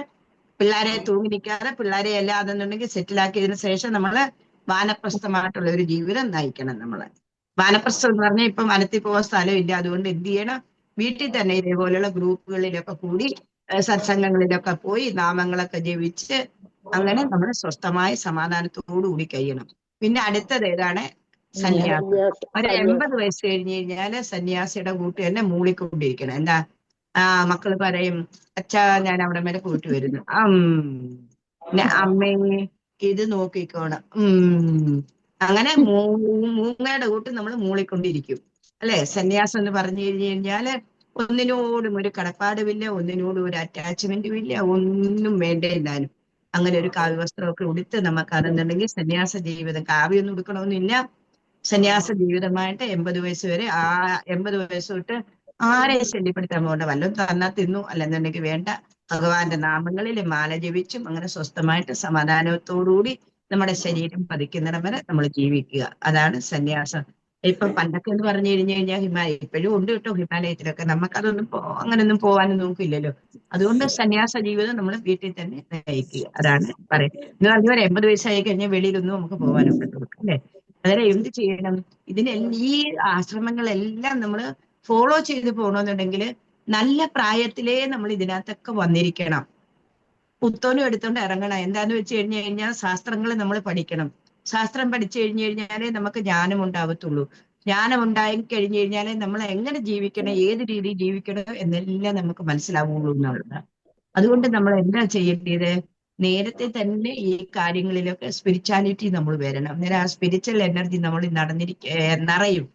പിള്ളേരെ തൂങ്ങി നിൽക്കാതെ പിള്ളേരെ അല്ലാതെന്നുണ്ടെങ്കിൽ സെറ്റിലാക്കിയതിനു ശേഷം നമ്മള് വാനപ്രസ്ഥമായിട്ടുള്ള ഒരു ജീവിതം നയിക്കണം. നമ്മള് വാനപ്രസ്ഥം എന്ന് പറഞ്ഞാൽ ഇപ്പൊ വനത്തിൽ പോകാൻ സ്ഥലമില്ല, അതുകൊണ്ട് എന്ത് ചെയ്യണം? വീട്ടിൽ തന്നെ ഇതേപോലെയുള്ള ഗ്രൂപ്പുകളിലൊക്കെ കൂടി സത്സംഗങ്ങളിലൊക്കെ പോയി നാമങ്ങളൊക്കെ ജപിച്ച് അങ്ങനെ നമ്മൾ സ്വസ്ഥമായ സമാധാനത്തോടു കൂടി കഴിയണം. പിന്നെ അടുത്തത് ഏതാണ്? സന്യാസം. ഒരു 80 വയസ്സ് കഴിഞ്ഞ് കഴിഞ്ഞാല് സന്യാസിയുടെ കൂട്ട് തന്നെ മൂളിക്കൊണ്ടിരിക്കണം. എന്താ? മക്കള് പറയും, അച്ഛാ ഞാൻ അവിടെ വരെ പോയിട്ട് വരുന്നു, അമ്മേ ഇത് നോക്കിക്കോണം, അങ്ങനെ മൂങ്ങയുടെ കൂട്ട് നമ്മൾ മൂളിക്കൊണ്ടിരിക്കും, അല്ലെ? സന്യാസം എന്ന് പറഞ്ഞു കഴിഞ്ഞാല് ഒന്നിനോടും ഒരു കടപ്പാടുമില്ല, ഒന്നിനോടും ഒരു അറ്റാച്ച്മെന്റും ഇല്ല, ഒന്നും വേണ്ടേണ്ടാനും. അങ്ങനെ ഒരു കാവ്യവസ്ത്രമൊക്കെ ഉടുത്ത് നമുക്ക് അതെന്നുണ്ടെങ്കിൽ സന്യാസ ജീവിതം. കാവ്യൊന്നും ഉടുക്കണമെന്നില്ല, സന്യാസ ജീവിതമായിട്ട് 80 വയസ്സ് വരെ. 80 വയസ്സ് തൊട്ട് ആരെയും ശല്യപ്പെടുത്താൻ പോകണ്ട, വല്ലതും തന്നാ തിന്നു, അല്ലെന്നുണ്ടെങ്കിൽ വേണ്ട, ഭഗവാന്റെ നാമങ്ങളിൽ മാല ജപിച്ചും അങ്ങനെ സ്വസ്ഥമായിട്ട് സമാധാനത്തോടുകൂടി നമ്മുടെ ശരീരം പതിക്കുന്നിടം വരെ നമ്മൾ ജീവിക്കുക. അതാണ് സന്യാസം. ഇപ്പൊ പണ്ടൊക്കെ എന്ന് പറഞ്ഞു കഴിഞ്ഞാൽ ഇപ്പോഴും ഉണ്ട് കേട്ടോ ഹിമാലയത്തിലൊക്കെ, നമുക്കതൊന്നും അങ്ങനൊന്നും പോകാനും നോക്കില്ലല്ലോ. അതുകൊണ്ട് സന്യാസ ജീവിതം നമ്മൾ വീട്ടിൽ തന്നെ നയിക്കുക. അതാണ് പറയുന്നത്. എന്ന് പറഞ്ഞാൽ 80 വയസ്സായി കഴിഞ്ഞാൽ വെളിയിലൊന്നും നമുക്ക് പോകാനൊക്കെ കൊടുക്കും, അല്ലെ? അന്നേരം എന്ത് ചെയ്യണം? ഈ ആശ്രമങ്ങളെല്ലാം നമ്മൾ ഫോളോ ചെയ്ത് പോകണമെന്നുണ്ടെങ്കിൽ നല്ല പ്രായത്തിലേ നമ്മൾ ഇതിനകത്തൊക്കെ വന്നിരിക്കണം. പുത്തോനും എടുത്തോണ്ട് ഇറങ്ങണം. എന്താന്ന് വെച്ച് കഴിഞ്ഞാൽ ശാസ്ത്രങ്ങൾ നമ്മൾ പഠിക്കണം. ശാസ്ത്രം പഠിച്ചു കഴിഞ്ഞു കഴിഞ്ഞാലേ നമുക്ക് ജ്ഞാനം ഉണ്ടാവത്തുള്ളൂ. ജ്ഞാനം ഉണ്ടായി കഴിഞ്ഞു കഴിഞ്ഞാലേ നമ്മൾ എങ്ങനെ ജീവിക്കണം, ഏത് രീതിയിൽ ജീവിക്കണം എന്നെല്ലാം നമുക്ക് മനസ്സിലാവുള്ളൂ എന്നുള്ളതാണ്. അതുകൊണ്ട് നമ്മൾ എന്താ ചെയ്യേണ്ടത്? നേരത്തെ തന്നെ ഈ കാര്യങ്ങളിലൊക്കെ സ്പിരിച്വാലിറ്റി നമ്മൾ വരണം. അന്നേരം ആ സ്പിരിച്വൽ എനർജി നമ്മൾ നിറയും.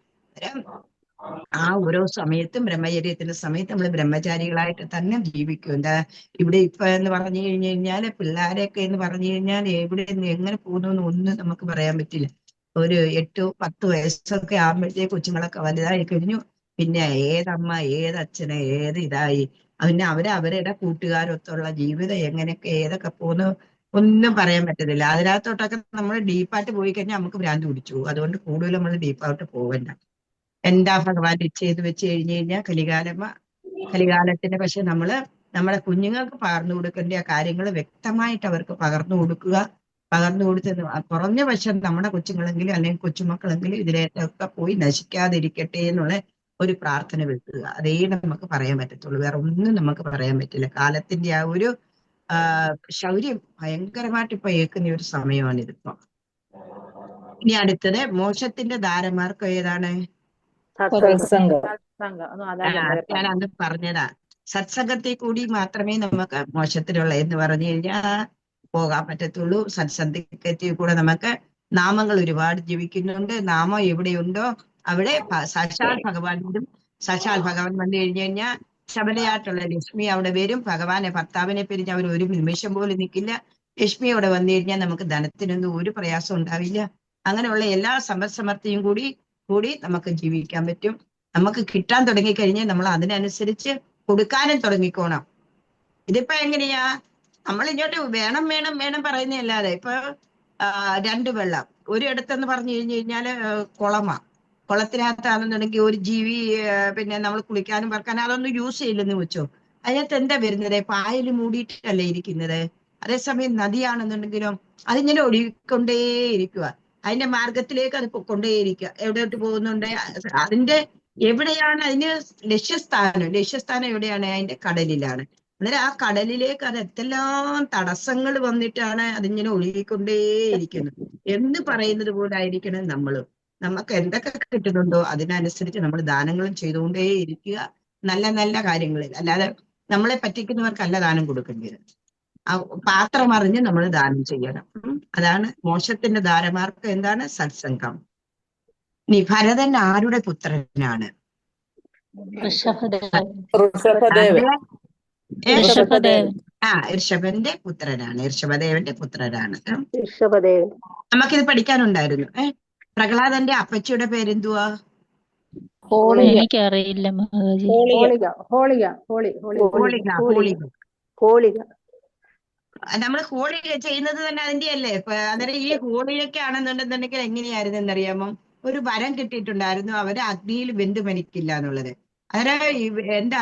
ആ ഓരോ സമയത്തും ബ്രഹ്മചര്യത്തിന്റെ സമയത്ത് നമ്മൾ ബ്രഹ്മചാരികളായിട്ട് തന്നെ ജീവിക്കും. എന്താ ഇവിടെ ഇപ്പൊ എന്ന് പറഞ്ഞു കഴിഞ്ഞു കഴിഞ്ഞാല് പിള്ളേരെയൊക്കെ എന്ന് പറഞ്ഞു കഴിഞ്ഞാൽ എവിടെ നിന്ന് എങ്ങനെ പോകുന്നു എന്ന് ഒന്നും നമുക്ക് പറയാൻ പറ്റില്ല. ഒരു 8-10 വയസ്സൊക്കെ ആകുമ്പോഴത്തേക്ക് കൊച്ചുങ്ങളൊക്കെ വലുതായി കഴിഞ്ഞു. പിന്നെ ഏതമ്മ ഏതച്ഛന് ഏത് ഇതായി, പിന്നെ അവരുടെ കൂട്ടുകാരൊത്തുള്ള ജീവിതം എങ്ങനെയൊക്കെ ഏതൊക്കെ പോകുന്നു ഒന്നും പറയാൻ പറ്റത്തില്ല. അതിനകത്തോട്ടൊക്കെ നമ്മൾ ഡീപ്പായിട്ട് പോയി കഴിഞ്ഞാൽ നമുക്ക് ഭ്രാന്ത് പിടിച്ചു. അതുകൊണ്ട് കൂടുതൽ നമ്മൾ ഡീപ്പായിട്ട് പോകണ്ട. എന്താ ഭഗവാൻ ചെയ്ത് വെച്ച് കഴിഞ്ഞു കഴിഞ്ഞാൽ കലികാലത്തിന് പക്ഷെ നമ്മളെ കുഞ്ഞുങ്ങൾക്ക് പകർന്നു കൊടുക്കേണ്ട കാര്യങ്ങൾ വ്യക്തമായിട്ട് അവർക്ക് പകർന്നു കൊടുക്കുക. പകർന്നു കൊടുത്ത് കുറഞ്ഞ പക്ഷം നമ്മുടെ കൊച്ചുങ്ങളെങ്കിലും അല്ലെങ്കിൽ കൊച്ചുമക്കളെങ്കിലും ഇതിലേക്കൊക്കെ പോയി നശിക്കാതിരിക്കട്ടെ എന്നുള്ള ഒരു പ്രാർത്ഥന വെക്കുക. അതേ നമുക്ക് പറയാൻ പറ്റത്തുള്ളൂ, വേറെ ഒന്നും നമുക്ക് പറയാൻ പറ്റില്ല. കാലത്തിന്റെ ആ ഒരു ശൗര്യം ഭയങ്കരമായിട്ട് ഇപ്പൊ ഏൽക്കുന്ന ഒരു സമയമാണ് ഇതിപ്പോ. ഇനി അടുത്തത് മോക്ഷത്തിന്റെ ധാരമാർക്കം ഏതാണ്? ഞാൻ അന്ന് പറഞ്ഞതാ, സത്സംഗത്തിൽ കൂടി മാത്രമേ നമുക്ക് മോക്ഷത്തിലുള്ള എന്ന് പറഞ്ഞു കഴിഞ്ഞാൽ പോകാൻ പറ്റത്തുള്ളൂ. സത്സംഗത്തിൽ കൂടെ നമുക്ക് നാമങ്ങൾ ഒരുപാട് ജപിക്കുന്നുണ്ട്. നാമം എവിടെയുണ്ടോ അവിടെ സാക്ഷാൽ ഭഗവാൻ വരും. സാക്ഷാൽ ഭഗവാൻ വന്നു കഴിഞ്ഞു കഴിഞ്ഞാൽ ശബരിയായിട്ടുള്ള ലക്ഷ്മി അവിടെ വരും. ഭഗവാനെ ഭർത്താവിനെ പിരിഞ്ഞ് അവർ ഒരു നിമിഷം പോലും നിൽക്കില്ല. ലക്ഷ്മി അവിടെ വന്നു കഴിഞ്ഞാൽ നമുക്ക് ധനത്തിനൊന്നും ഒരു പ്രയാസം ഉണ്ടാവില്ല. അങ്ങനെയുള്ള എല്ലാ സമ്പദ്സമൃദ്ധിയും കൂടി നമുക്ക് ജീവിക്കാൻ പറ്റും. നമുക്ക് കിട്ടാൻ തുടങ്ങിക്കഴിഞ്ഞാൽ നമ്മൾ അതിനനുസരിച്ച് കൊടുക്കാനും തുടങ്ങിക്കോണം. ഇതിപ്പോ എങ്ങനെയാ? നമ്മൾ ഇങ്ങോട്ട് വേണം വേണം വേണം പറയുന്നതല്ലാതെ ഇപ്പൊ 2 വെള്ളം ഒരിടത്തെന്ന് പറഞ്ഞു കഴിഞ്ഞു കഴിഞ്ഞാല് കുളത്തിനകത്താണെന്നുണ്ടെങ്കിൽ ഒരു ജീവി പിന്നെ നമ്മൾ കുളിക്കാനും പറക്കാനും അതൊന്നും യൂസ് ചെയ്യില്ലെന്ന് വെച്ചോ, അതിനകത്ത് എന്താ വരുന്നത്? പായൽ മൂടിയിട്ടല്ലേ ഇരിക്കുന്നത്. അതേസമയം നദിയാണെന്നുണ്ടെങ്കിലോ അതിങ്ങനെ ഒഴുകിക്കൊണ്ടേയിരിക്കുക, അതിന്റെ മാർഗത്തിലേക്ക് അത് കൊണ്ടേയിരിക്കുക. എവിടെയോട്ട് പോകുന്നുണ്ട്? അതിന്റെ എവിടെയാണ് അതിന് ലക്ഷ്യസ്ഥാനം എവിടെയാണ്? അതിന്റെ കടലിലാണ്. അന്നേരം ആ കടലിലേക്ക് അത് എന്തെല്ലാം തടസ്സങ്ങൾ വന്നിട്ടാണ് അതിങ്ങനെ ഒഴുകിക്കൊണ്ടേയിരിക്കുന്നത്. എന്ന് പറയുന്നത് പോലെ ആയിരിക്കണം നമ്മളും. നമുക്ക് എന്തൊക്കെ കിട്ടുന്നുണ്ടോ അതിനനുസരിച്ച് നമ്മൾ ദാനങ്ങളും ചെയ്തുകൊണ്ടേ ഇരിക്കുക, നല്ല നല്ല കാര്യങ്ങളിൽ. അല്ലാതെ നമ്മളെ പറ്റിക്കുന്നവർക്കല്ല ദാനം കൊടുക്കേണ്ടത്. ആ പാത്രം അറിഞ്ഞ് നമ്മൾ ദാനം ചെയ്യണം. അതാണ് മോശത്തിന്റെ ധാരമാർക്ക് എന്താണ് സത്സംഗം. ഇനി ഭരതൻ ആരുടെ പുത്രനാണ്? ഋഷഭദേവൻ. ഋഷഭദേവൻ. ഋഷഭദേവൻ. ഋഷഭന്റെ പുത്രനാണ്, ഋഷഭദേവന്റെ പുത്രനാണ്. ഋഷഭദേവൻ. നമുക്കിത് പഠിക്കാനുണ്ടായിരുന്നു. പ്രഹ്ലാദന്റെ അപ്പച്ചിയുടെ പേരെന്തുവാ? എനിക്കറിയില്ല മാതാജി. ഹോളിക. നമ്മൾ ഹോളിക ചെയ്യുന്നത് തന്നെ അതിന്റെ അല്ലേ? അന്നേരം ഈ ഹോളിയൊക്കെ ആണെന്നുണ്ടെന്നുണ്ടെങ്കിൽ എങ്ങനെയായിരുന്നു എന്നറിയാമോ? ഒരു വരം കിട്ടിയിട്ടുണ്ടായിരുന്നു, അവര് അഗ്നിയിൽ വെന്ത് മരിക്കില്ല എന്നുള്ളത്. അന്നേരം എന്താ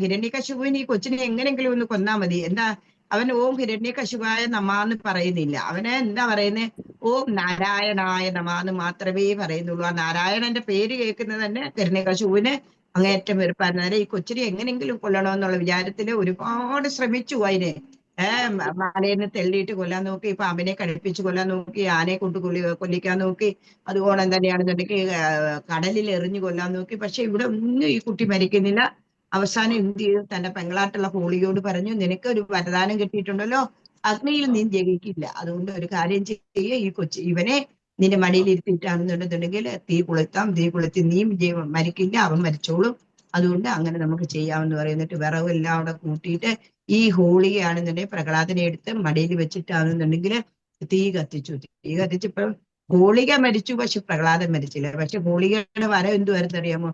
ഹിരണ്യകശിപുവിന് ഈ കൊച്ചിനെ എങ്ങനെയെങ്കിലും ഒന്ന് കൊന്നാ മതി. എന്താ അവൻ ഓം ഹിരണ്യകശിപായ നമാന്ന് പറയുന്നില്ല. അവന് എന്താ പറയുന്നത്? ഓം നാരായണായ നമാന്ന് മാത്രമേ പറയുന്നുള്ളൂ. ആ നാരായണന്റെ പേര് കേൾക്കുന്നത് തന്നെ ഹിരണ്യകശിപുവിന് അങ്ങേയറ്റം വെറുപ്പായിരുന്നു. അന്നേരം ഈ കൊച്ചിനെ എങ്ങനെയെങ്കിലും കൊല്ലണമെന്നുള്ള വിചാരത്തില് ഒരുപാട് ശ്രമിച്ചു. അതിനെ മലയിൽ നിന്ന് തെള്ളിയിട്ട് കൊല്ലാൻ നോക്കി, പാമ്പിനെ കഴിപ്പിച്ച് കൊല്ലാൻ നോക്കി, ആനയെ കൊണ്ട് കൊല്ലിക്കാൻ നോക്കി, അതുപോലെ തന്നെയാണെന്നുണ്ടെങ്കിൽ കടലിൽ എറിഞ്ഞു കൊല്ലാൻ നോക്കി. പക്ഷെ ഇവിടെ ഒന്നും ഈ കുട്ടി മരിക്കുന്നില്ല. അവസാനം എന്ത് ചെയ്തു? തന്റെ പെങ്ങളാട്ടുള്ള ഹോളിയോട് പറഞ്ഞു, നിനക്ക് ഒരു വരദാനം കിട്ടിയിട്ടുണ്ടല്ലോ, അഗ്നിയിൽ നീ ജയിക്കില്ല. അതുകൊണ്ട് ഒരു കാര്യം ചെയ്യുക, ഇവനെ നിന്റെ മടിയിൽ ഇരുത്തിയിട്ടാണെന്നുണ്ടെന്നുണ്ടെങ്കിൽ തീ കൊളുത്തി നീ മരിക്കില്ല, അവൻ മരിച്ചോളും. അതുകൊണ്ട് അങ്ങനെ നമുക്ക് ചെയ്യാമെന്ന് പറയുന്നിട്ട് വിറവെല്ലാം അവിടെ കൂട്ടിയിട്ട് ഈ ഹോളികയാണെന്നുണ്ടെങ്കിൽ പ്രഹ്ലാദനെ എടുത്ത് മടിയിൽ വെച്ചിട്ടാണെന്നുണ്ടെങ്കിൽ തീ കത്തിച്ചപ്പോൾ ഹോളിക മരിച്ചു, പക്ഷെ പ്രഹ്ലാദൻ മരിച്ചില്ല. പക്ഷെ ഹോളികയുടെ വരം എന്തുവായിരുന്നു അറിയാമോ?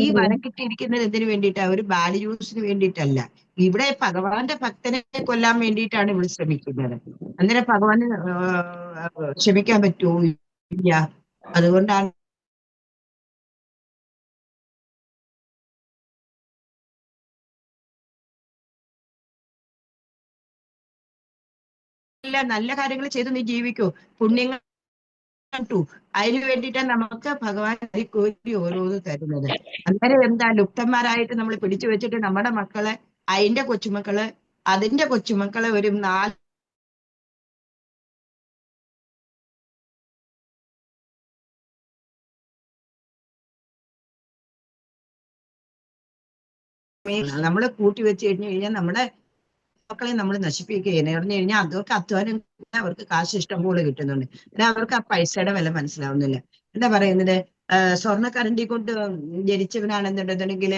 ഈ വരം കിട്ടിയിരിക്കുന്നത് എന്തിനു വേണ്ടിയിട്ടാ? ഒരു ബാലി യൂസിന് വേണ്ടിയിട്ടല്ല. ഇവിടെ ഭഗവാന്റെ ഭക്തനെ കൊല്ലാൻ വേണ്ടിയിട്ടാണ് ഇവിടെ ശ്രമിക്കുന്നത്. അന്നേരം ഭഗവാന് ക്ഷമിക്കാൻ പറ്റുമോ? ഇല്ല. അതുകൊണ്ടാണ് നല്ല കാര്യങ്ങൾ ചെയ്ത് നീ ജീവിക്കൂ, പുണ്യങ്ങൾ കണ്ടു. അതിനു വേണ്ടിയിട്ടാണ് നമുക്ക് ഭഗവാൻ കോരി ഓരോന്ന് തരുന്നത്. അന്നേരം എന്താ ലുപ്തന്മാരായിട്ട് നമ്മൾ പിടിച്ചു വെച്ചിട്ട് നമ്മുടെ മക്കളെ, അതിന്റെ കൊച്ചുമക്കള്, അതിന്റെ കൊച്ചുമക്കളെ ഒരു 4 നമ്മള് കൂട്ടി വെച്ച് കഴിഞ്ഞു കഴിഞ്ഞാൽ നമ്മുടെ മക്കളെ നമ്മൾ നശിപ്പിക്കുകയെന്ന് പറഞ്ഞു കഴിഞ്ഞാൽ അതൊക്കെ അധ്വാനം, അവർക്ക് കാശ് ഇഷ്ടം പോലെ കിട്ടുന്നുണ്ട്. എന്നാൽ അവർക്ക് ആ പൈസയുടെ വില മനസ്സിലാവുന്നില്ല. എന്താ പറയുന്നത്? സ്വർണ്ണക്കരണ്ടി കൊണ്ട് ജനിച്ചവനാണെന്നുണ്ടെന്നുണ്ടെങ്കിൽ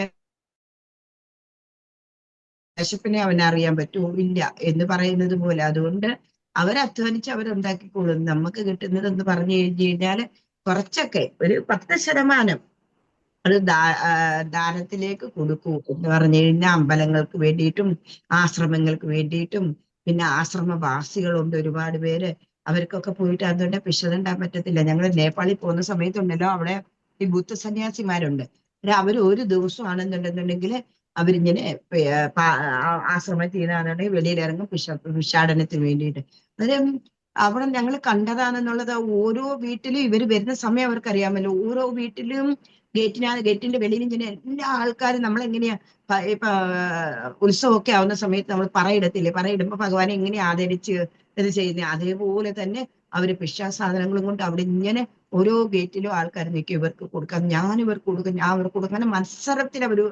വിശപ്പിനെ അവനറിയാൻ പറ്റുമോ? ഇല്ല എന്ന് പറയുന്നത് പോലെ. അതുകൊണ്ട് അവരധ്വാനിച്ച് അവരുണ്ടാക്കിക്കോളും. നമുക്ക് കിട്ടുന്നത് എന്ന് പറഞ്ഞു കഴിഞ്ഞു കഴിഞ്ഞാല് കുറച്ചൊക്കെ ഒരു 10% അത് ദാനത്തിലേക്ക് കൊടുക്കൂ എന്ന് പറഞ്ഞു കഴിഞ്ഞാൽ അമ്പലങ്ങൾക്ക് വേണ്ടിയിട്ടും ആശ്രമങ്ങൾക്ക് വേണ്ടിയിട്ടും. പിന്നെ ആശ്രമവാസികളുണ്ട് ഒരുപാട് പേര്, അവർക്കൊക്കെ പോയിട്ട് അതുകൊണ്ട് പിശതുണ്ടാൻ പറ്റത്തില്ല. ഞങ്ങൾ നേപ്പാളിൽ പോകുന്ന സമയത്തുണ്ടല്ലോ, അവിടെ ഈ ബുദ്ധ സന്യാസിമാരുണ്ട്. അവർ ഒരു ദിവസമാണെന്നുണ്ടെന്നുണ്ടെങ്കിൽ അവരിങ്ങനെ ആശ്രമത്തിൽ നിന്നാണെന്നുണ്ടെങ്കിൽ വെളിയിലിറങ്ങും ഭിക്ഷാടനത്തിന് വേണ്ടിയിട്ട്. അന്നേരം അവിടെ ഞങ്ങൾ കണ്ടതാണെന്നുള്ളത്, ഓരോ വീട്ടിലും ഇവർ വരുന്ന സമയം അവർക്കറിയാമല്ലോ. ഓരോ വീട്ടിലും ഗേറ്റിന്റെ വെളിയിൽ ഇങ്ങനെ എല്ലാ ആൾക്കാരും നമ്മളെങ്ങനെയാ ഇപ്പൊ ഉത്സവമൊക്കെ ആവുന്ന സമയത്ത് നമ്മൾ പറയിടത്തില്ലേ, പറയിടുമ്പോ ഭഗവാനെ എങ്ങനെ ആദരിച്ച് ഇത് ചെയ്യുന്നത്, അതേപോലെ തന്നെ അവര് ഭിക്ഷാസാധനങ്ങളും കൊണ്ട് അവിടെ ഇങ്ങനെ ഓരോ ഗേറ്റിലും ആൾക്കാർ നിൽക്കും. ഇവർക്ക് കൊടുക്കാം, ഞാൻ ഇവർക്ക് കൊടുക്കും, ഞാൻ അവർക്ക് കൊടുക്കും. അങ്ങനെ മത്സരത്തിൽ അവര്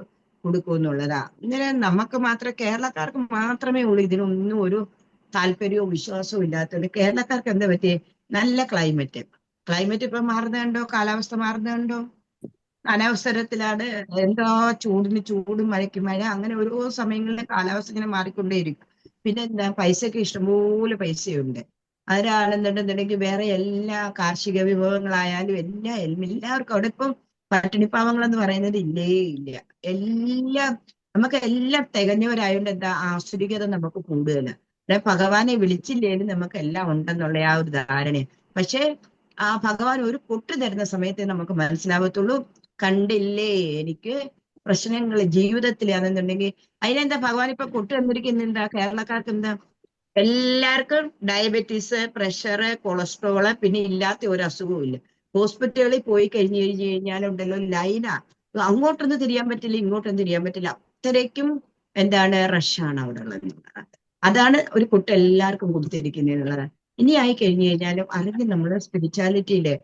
കൊടുക്കും എന്നുള്ളതാ. ഇങ്ങനെ നമുക്ക് മാത്രമേ, കേരളക്കാർക്ക് മാത്രമേ ഉള്ളൂ ഇതിനൊന്നും ഒരു താല്പര്യവും വിശ്വാസവും ഇല്ലാത്തതുകൊണ്ട്. കേരളക്കാർക്ക് എന്താ പറ്റിയേ? നല്ല ക്ലൈമറ്റ് ഇപ്പൊ മാറുന്നുണ്ടോ? കാലാവസ്ഥ മാറുന്നുണ്ടോ? അനവസരത്തിലാണ്. എന്തോ ചൂടിന് ചൂട്, മഴയ്ക്ക് മഴ, അങ്ങനെ ഓരോ സമയങ്ങളിലെ കാലാവസ്ഥ ഇങ്ങനെ മാറിക്കൊണ്ടേയിരിക്കും. പിന്നെ എന്താ, പൈസക്ക് ഇഷ്ടംപോലെ പൈസയുണ്ട്. അതിനാണെന്നുണ്ടെന്നുണ്ടെങ്കിൽ വേറെ എല്ലാ കാർഷിക വിഭവങ്ങളായാലും എല്ലാവർക്കും അവിടെ ഇപ്പം പട്ടിണിപ്പാവങ്ങളെന്ന് പറയുന്നത് ഇല്ലേ ഇല്ല. എല്ലാം നമുക്ക് എല്ലാം തികഞ്ഞവരായോണ്ട് എന്താ, ആസുരികത നമുക്ക് കൂടുതലാണ്. ഭഗവാനെ വിളിച്ചില്ലേലും നമുക്ക് എല്ലാം ഉണ്ടെന്നുള്ള ആ ഒരു ധാരണ. പക്ഷെ ആ ഭഗവാൻ ഒരു പൊട്ട് തരുന്ന സമയത്ത് നമുക്ക് മനസ്സിലാവത്തുള്ളൂ, കണ്ടില്ലേ എനിക്ക് പ്രശ്നങ്ങൾ ജീവിതത്തിലാണെന്നുണ്ടെങ്കിൽ. അതിനെന്താ ഭഗവാൻ ഇപ്പൊ പൊട്ട് തന്നിരിക്കുന്ന എന്താ? കേരളക്കാർക്ക് എന്താ, എല്ലാവർക്കും ഡയബറ്റീസ്, പ്രഷറ്, കൊളസ്ട്രോള്, പിന്നെ ഇല്ലാത്ത ഒരു അസുഖവും ഇല്ല. ഹോസ്പിറ്റലുകളിൽ പോയി കഴിഞ്ഞാലുണ്ടല്ലോ ലൈനാ, അങ്ങോട്ടൊന്നും തിരിയാൻ പറ്റില്ല, ഇങ്ങോട്ടൊന്നും തിരിയാൻ പറ്റില്ല. അത്രയ്ക്കും എന്താണ് റഷാണ് അവിടെ ഉള്ളത്. അതാണ് ഒരു കുട്ടി എല്ലാവർക്കും കൊടുത്തിരിക്കുന്നത്. ഇനി ആയി കഴിഞ്ഞു കഴിഞ്ഞാലും അല്ലെങ്കിൽ നമ്മുടെ സ്പിരിച്വാലിറ്റിയില്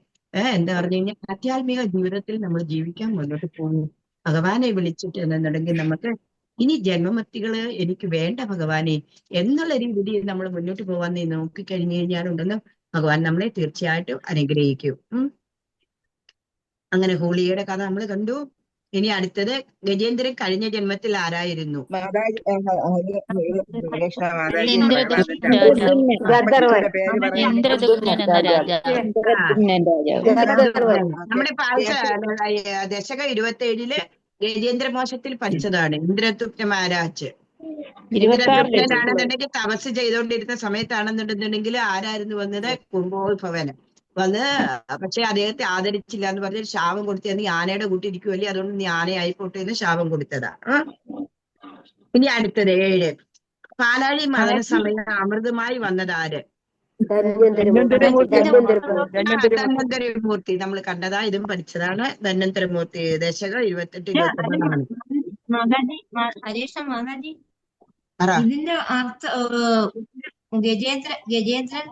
എന്താ പറഞ്ഞു കഴിഞ്ഞാൽ ആധ്യാത്മിക ജീവിതത്തിൽ നമ്മൾ ജീവിക്കാൻ മുന്നോട്ട് പോകുന്നു. ഭഗവാനെ വിളിച്ചിട്ട് എന്നുണ്ടെങ്കിൽ നമുക്ക് ഇനി ജന്മമത്തികള് എനിക്ക് വേണ്ട ഭഗവാനെ എന്നുള്ള രീതിയിൽ നമ്മൾ മുന്നോട്ട് പോകാൻ നോക്കിക്കഴിഞ്ഞു കഴിഞ്ഞാലുണ്ടെന്ന് ഭഗവാൻ നമ്മളെ തീർച്ചയായിട്ടും അനുഗ്രഹിക്കും. അങ്ങനെ ഹോളിയുടെ കഥ നമ്മൾ കണ്ടു. ഇനി അടുത്തത് ഗജേന്ദ്രൻ കഴിഞ്ഞ ജന്മത്തിൽ ആരായിരുന്നു? ഇന്ദ്രദുമ്നൻ എന്ന രാജാവ്. നമ്മുടെ ദശക 27 ഗജേന്ദ്രമോക്ഷത്തിൽ പഠിച്ചതാണ് ഇന്ദ്രദുമ്ന മഹാരാജ്. ഇന്ദ്രദുമ്നാണെന്നുണ്ടെങ്കിൽ തപസ് ചെയ്തുകൊണ്ടിരുന്ന സമയത്താണെന്നുണ്ടെന്നുണ്ടെങ്കിൽ ആരായിരുന്നു വന്നത്? കുംഭോത്ഭവൻ വന്ന്, പക്ഷെ അദ്ദേഹത്തെ ആദരിച്ചില്ല എന്ന് പറഞ്ഞ് ശാപം കൊടുത്തു. നീ ആനയുടെ കൂട്ടിരിക്കുമല്ലേ, അതുകൊണ്ട് നീ ആനയായിപ്പോട്ടെ എന്ന് ശാപം കൊടുത്തതാ. ഇനി അടുത്തത് 7 പാലാഴി മകന സമയം അമൃതമായി വന്നതാര്? ധന്വന്തരമൂർത്തി. നമ്മൾ കണ്ടതാ, ഇതും പഠിച്ചതാണ്. ധന്വന്തരമൂർത്തി ദശക 28-29 ഇതിന്റെ അർത്ഥം ഗജേന്ദ്രൻ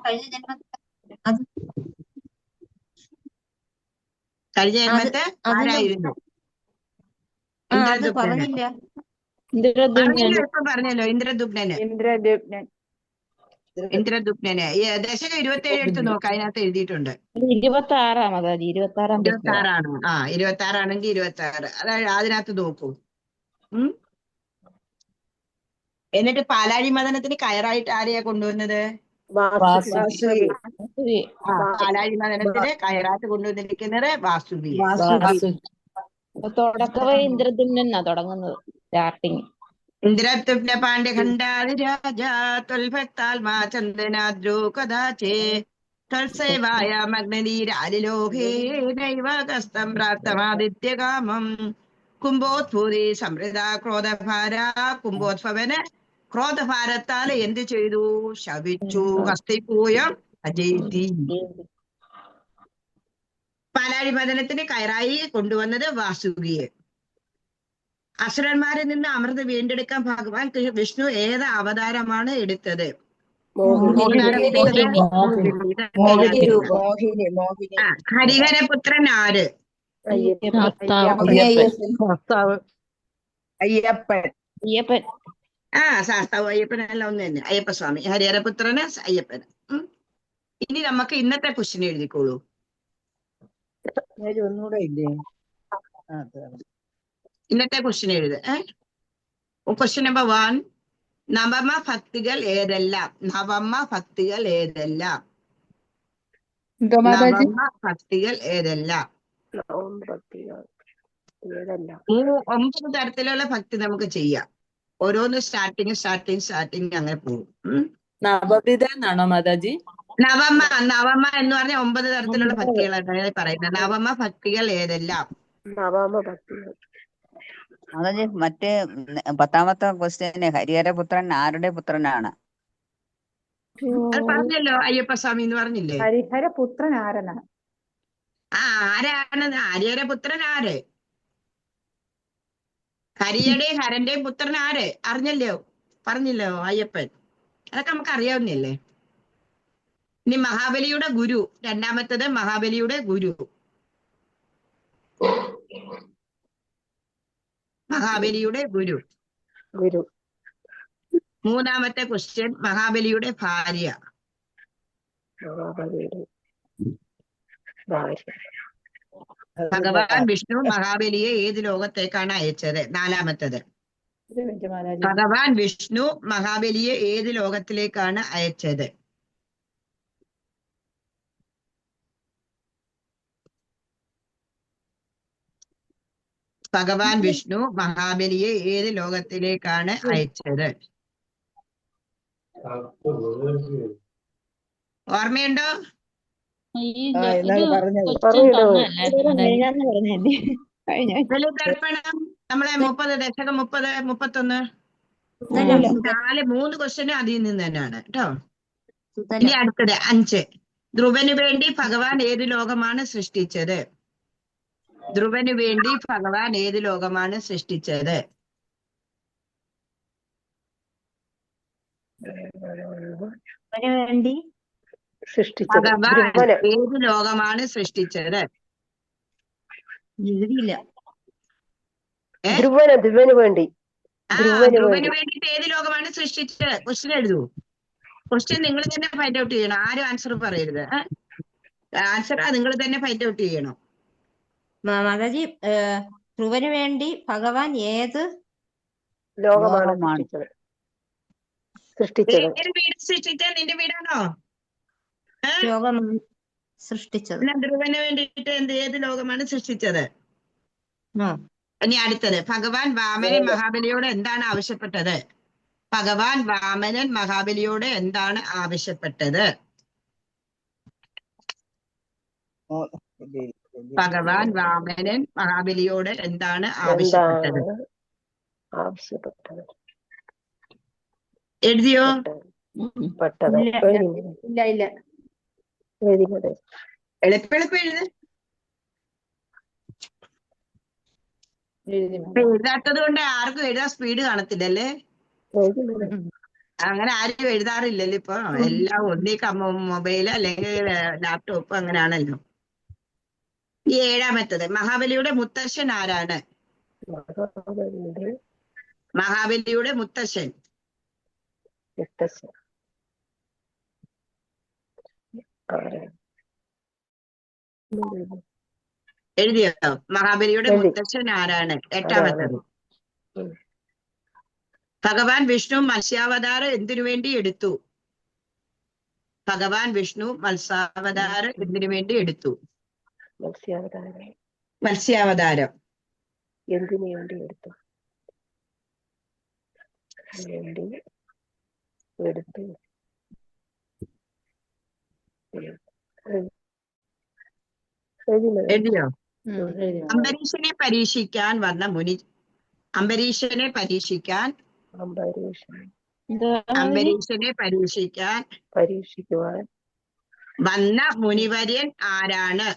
കഴിഞ്ഞ ജന്മത്തെ ആരായിരുന്നു? പറഞ്ഞില്ല. പറഞ്ഞല്ലോ ഇന്ദ്രദുമ്നന്. ദശക 27 എടുത്ത് നോക്കാം, അതിനകത്ത് എഴുതിയിട്ടുണ്ട്. 26 ആ 26 ആണെങ്കിൽ 26, അതായത് അതിനകത്ത് നോക്കൂ. എന്നിട്ട് പാലാഴി മദനത്തിന് കയറായിട്ട് ആരെയാ കൊണ്ടുവന്നത്? പാലാഴി മദനത്തിന് കയറായിട്ട് കൊണ്ടുവന്നിരിക്കുന്നത് വാസുകി. തുടക്കവേ ഇന്ദ്രദുമ്നാ തുടങ്ങുന്നത്, സ്റ്റാർട്ടിങ്. ഇന്ദ്രദുമ്ന പാണ്ഡ്യഖണ്ഡാതി രാജാ ത്വൽഭക്താത്മാ ചന്ദനാദ്രോ കഥാചേ തത്സേവായ മഗ്നനീരാലിലോകേ നൈവ കസ്തം പ്രാപ്തമാദിത്യകാമം കുംഭോദ്ഭൂതി സമൃദ്ധ ക്രോധഭാര. കുംഭോദ്ഭവന് ക്രോധഭാരത്താൽ എന്ത് ചെയ്തു? ശപിച്ചു. ഹസ്തിപൂയം അജയിത്തി. പാലാഴി മദനത്തിന് കയറായി കൊണ്ടുവന്നത് വാസുകിയെ. അസുരന്മാരിൽ നിന്ന് അമൃത വീണ്ടെടുക്കാൻ ഭഗവാൻ വിഷ്ണു ഏത് അവതാരമാണ് എടുത്തത്? ഹരിഹരപുത്രൻ ആര്? അയ്യപ്പൻ. ശാസ്താവ് അയ്യപ്പനല്ല, ഒന്ന് തന്നെ അയ്യപ്പസ്വാമി. ഹരിഹരപുത്രന് അയ്യപ്പൻ. ഇനി നമുക്ക് ഇന്നത്തെ ക്വസ്റ്റ്യൻ എഴുതിക്കോളൂ. ഇന്നത്തെ ക്വസ്റ്റ്യൻ എഴുത്. ക്വസ്റ്റ്യൻ നമ്പർ 1, നവമ ഭക്തികൾ ഏതെല്ലാം? നവമ ഭക്തികൾ ഏതെല്ലാം? നവമ ഭക്തികൾ ഏതെല്ലാം? 9 തരത്തിലുള്ള ഭക്തി നമുക്ക് ചെയ്യാം. ഓരോന്ന് സ്റ്റാർട്ടിങ് അങ്ങനെ പോകും. നവവിധ എന്നാണോ മാതാജി? നവമ എന്ന് പറഞ്ഞാൽ 9 തരത്തിലുള്ള ഭക്തികളാണ് പറയുന്നത്. നവമ ഭക്തികൾ ഏതെല്ലാം? മാതാജി, മറ്റേ 10ാമത്തെ ക്വസ്റ്റ്യന് ഹരിഹരപുത്രൻ ആരുടെ പുത്രനാണ്? അത് പറഞ്ഞല്ലോ, അയ്യപ്പസ്വാമി എന്ന് പറഞ്ഞില്ലേ? ഹരിഹരപുത്രൻ ആരെന്നാണ്? ആരാണ് ഹരിഹരപുത്രൻ? ആര്? ഹരിയുടെയും ഹരന്റെയും പുത്രൻ ആര്? പറഞ്ഞല്ലോ അയ്യപ്പൻ. അതൊക്കെ നമുക്ക് അറിയാവുന്നല്ലേ. ഇനി മഹാബലിയുടെ ഗുരു, രണ്ടാമത്തത് മഹാബലിയുടെ ഗുരു. മഹാബലിയുടെ ഗുരു. മൂന്നാമത്തെ ക്വസ്റ്റ്യൻ മഹാബലിയുടെ ഭാര്യ. ഭഗവാൻ വിഷ്ണു മഹാബലിയെ ഏത് ലോകത്തേക്കാണ് അയച്ചത്? നാലാമത്തത് ഭഗവാൻ വിഷ്ണു മഹാബലിയെ ഏത് ലോകത്തിലേക്കാണ് അയച്ചത്? ഭഗവാൻ വിഷ്ണു മഹാബലിയെ ഏത് ലോകത്തിലേക്കാണ് അയച്ചത്? ഓർമ്മയുണ്ടോ? ബലിതർപ്പണം നമ്മളെ 30 3 ക്വസ്റ്റ്യൻ അതിൽ നിന്ന് തന്നെയാണ് കേട്ടോ. ഇനി അടുത്തത് 5, ധ്രുവന് വേണ്ടി ഭഗവാൻ ഏത് ലോകമാണ് സൃഷ്ടിച്ചത്? ധ്രുവന് വേണ്ടി ഭഗവാൻ ഏത് ലോകമാണ് സൃഷ്ടിച്ചത്? വേണ്ടി സൃഷ്ടിച്ചത്. ഭഗവാൻ ധ്രുവന് ഏത് ലോകമാണ് സൃഷ്ടിച്ചത്? എഴുതിയില്ല. ധ്രുവന് വേണ്ടി. ധ്രുവന് ധ്രുവന് വേണ്ടി. വേണ്ടിയിട്ട് ഏത് ലോകമാണ് സൃഷ്ടിച്ചത്? ക്വസ്റ്റ്യൻ എഴുതൂ. ക്വസ്റ്റ്യൻ നിങ്ങൾ തന്നെ ഫൈൻഡ് ഔട്ട് ചെയ്യണം. ആരും ആൻസർ പറയരുത്. ആൻസർ നിങ്ങൾ തന്നെ ഫൈൻഡ് ഔട്ട് ചെയ്യണം. മാതാജി, ധ്രുവന് വേണ്ടി ഭഗവാൻ ഏത് ലോകമാണ് ലോകമാണ്. സൃഷ്ടിച്ചത്. ഏത് വീട് സൃഷ്ടിച്ചത്? നിന്റെ വീടാണോ? ലോകമാണ് സൃഷ്ടിച്ചത്? പിന്നെ ധ്രുവന് വേണ്ടിയിട്ട് ഏത് ലോകമാണ് സൃഷ്ടിച്ചത്? ആ. ഇനി അടുത്തത്, ഭഗവാൻ വാമനൻ മഹാബലിയോട് എന്താണ് ആവശ്യപ്പെട്ടത്? ഭഗവാൻ വാമനൻ മഹാബലിയോട് എന്താണ് ആവശ്യപ്പെട്ടത്? ഭഗവാൻ വാമനൻ മഹാബലിയോട് എന്താണ് ആവശ്യപ്പെട്ടത്? ആവശ്യപ്പെട്ടത് എഴുതിയോ? പെട്ടത്. ഇല്ല ഇല്ല. എഴുതിയത്. എളുപ്പെളുപ്പം എഴുത്. എഴുതാത്തത് കൊണ്ട് ആർക്കും എഴുതാൻ സ്പീഡ് കാണത്തില്ലല്ലേ? അങ്ങനെ ആരും എഴുതാറില്ലല്ലോ ഇപ്പൊ. എല്ലാം ഒന്നീ മൊബൈൽ അല്ലെങ്കിൽ ലാപ്ടോപ്പ് അങ്ങനെയാണല്ലോ. ഈ ഏഴാമത്തത്, മഹാബലിയുടെ മുത്തശ്ശൻ ആരാണ്? മഹാബലിയുടെ മുത്തശ്ശൻ. എഴുതിയോ? മഹാബലിയുടെ മുത്തശ്ശൻ ആരാണ്? എട്ടാമത്തത്, ഭഗവാൻ വിഷ്ണു മത്സ്യാവതാരം എന്തിനു വേണ്ടി എടുത്തു? ഭഗവാൻ വിഷ്ണു മത്സ്യാവതാരം എന്തിനു വേണ്ടി എടുത്തു? മത്സ്യാവതാരം എന്തിനു വേണ്ടി എടുത്തു? എഴുതിയോ? അംബരീഷനെ പരീക്ഷിക്കാൻ വന്ന മുനി, അംബരീഷനെ പരീക്ഷിക്കാൻ പരീക്ഷിക്കുവാൻ വന്ന മുനിവര്യൻ ആരാണ്?